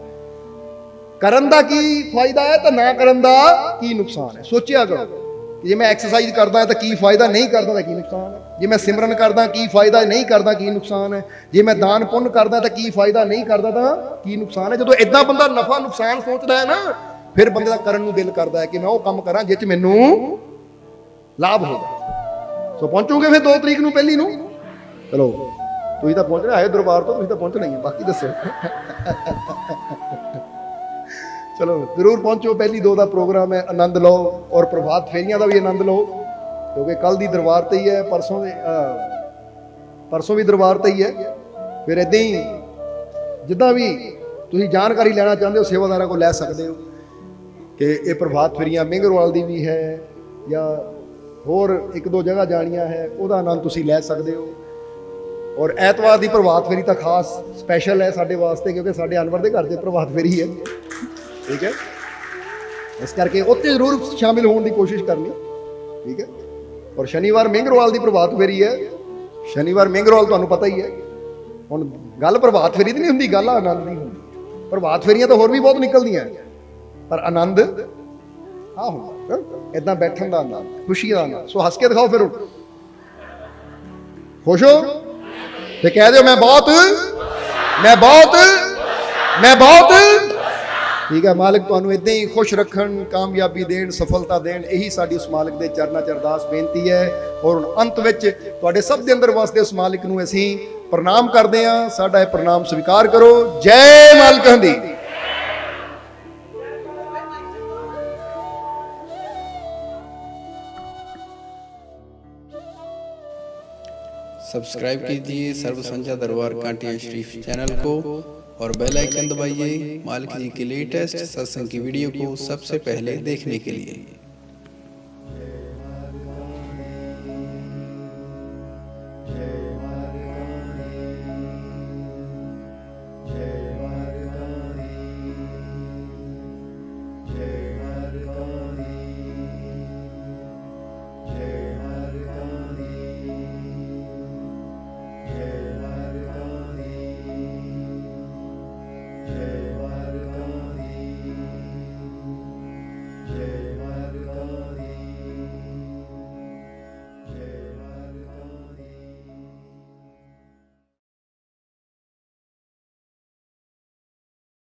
करन दा की फायदा है तो ना करन दा की नुकसान है। सोचा करो जे मैं एक्सरसाइज करदा तो की फायदा, नहीं करदा तो की नुकसान है। जे मैं सिमरन करदा की फायदा, नहीं करदा की नुकसान है। जे मैं दान पुण्य करदा तो की फायदा, नहीं करदा तो की नुकसान है। जो इदां बंदा नफा नुकसान सोचदा है ना, फिर बंदे दा करन नूं दिल करदा है कि मैं वो काम करां जिस च मैनूं लाभ होगा। सो पहुंचोगे फिर 2 तरीक नूं पहली नूं? चलो तुसीं तां पहुंचना है दरबार तो, तुसीं तां पहुंचना ही है, बाकी दस्सो। चलो जरूर पहुंचो, पहली 2 का प्रोग्राम है, आनंद लो, और प्रभात फेरियां का भी आनंद लो, क्योंकि कल दी दरबार ते ही है, परसों भी दरबार ते ही है। फिर इदां ही जिद्दां भी तुसीं जानकारी लेना चाहते हो सेवादारां को लै सकते हो कि ये प्रभात फेरियां मेंगरवाल दी भी है या होर 1-2 जगह जानियां है, उहदा आनंद तुसीं लै सकते हो। और ऐतवार की प्रभात फेरी तो खास स्पैशल है साडे वास्ते, क्योंकि साडे अनवर दे घर से प्रभात फेरी है, ठीक है। इस करके उत्ते जरूर शामिल होने की कोशिश करनी, ठीक है। और शनिवार मेंगरवाल की प्रभात फेरी है, शनिवार मेंगरवाल तुहानूं पता ही है। हुण गल प्रभात फेरी दी नहीं हुंदी, गल आनंद दी हुंदी। प्रभात फेरियां तो होर भी बहुत निकलदियां, पर आनंद हाँ हुंदा इदां बैठण दा आनंद, खुशी दा आनंद। सो हस के दिखाओ फिर, खुश हो ते कह दो मैं बहुत, मैं बहुत, मैं बहुत, ठीक है। मालिक तुहानूं इदां ही खुश रखन, कामयाबी देण, सफलता देण, यही साडी उस मालिक दे चरनां च अरदास बेनती है। और अंत विच तुहाडे सब दे अंदर वसदे उस मालिक नूं असीं प्रणाम करदे हां, साडा ये प्रणाम स्वीकार करो। जय मालिकां दी। सब्सक्राइब कीजिए सर्व संध्या दरबार कांटिया शरीफ चैनल को और बेल आइकन दबाइए मालिक जी के लेटेस्ट सत्संग की वीडियो को सबसे पहले देखने के लिए।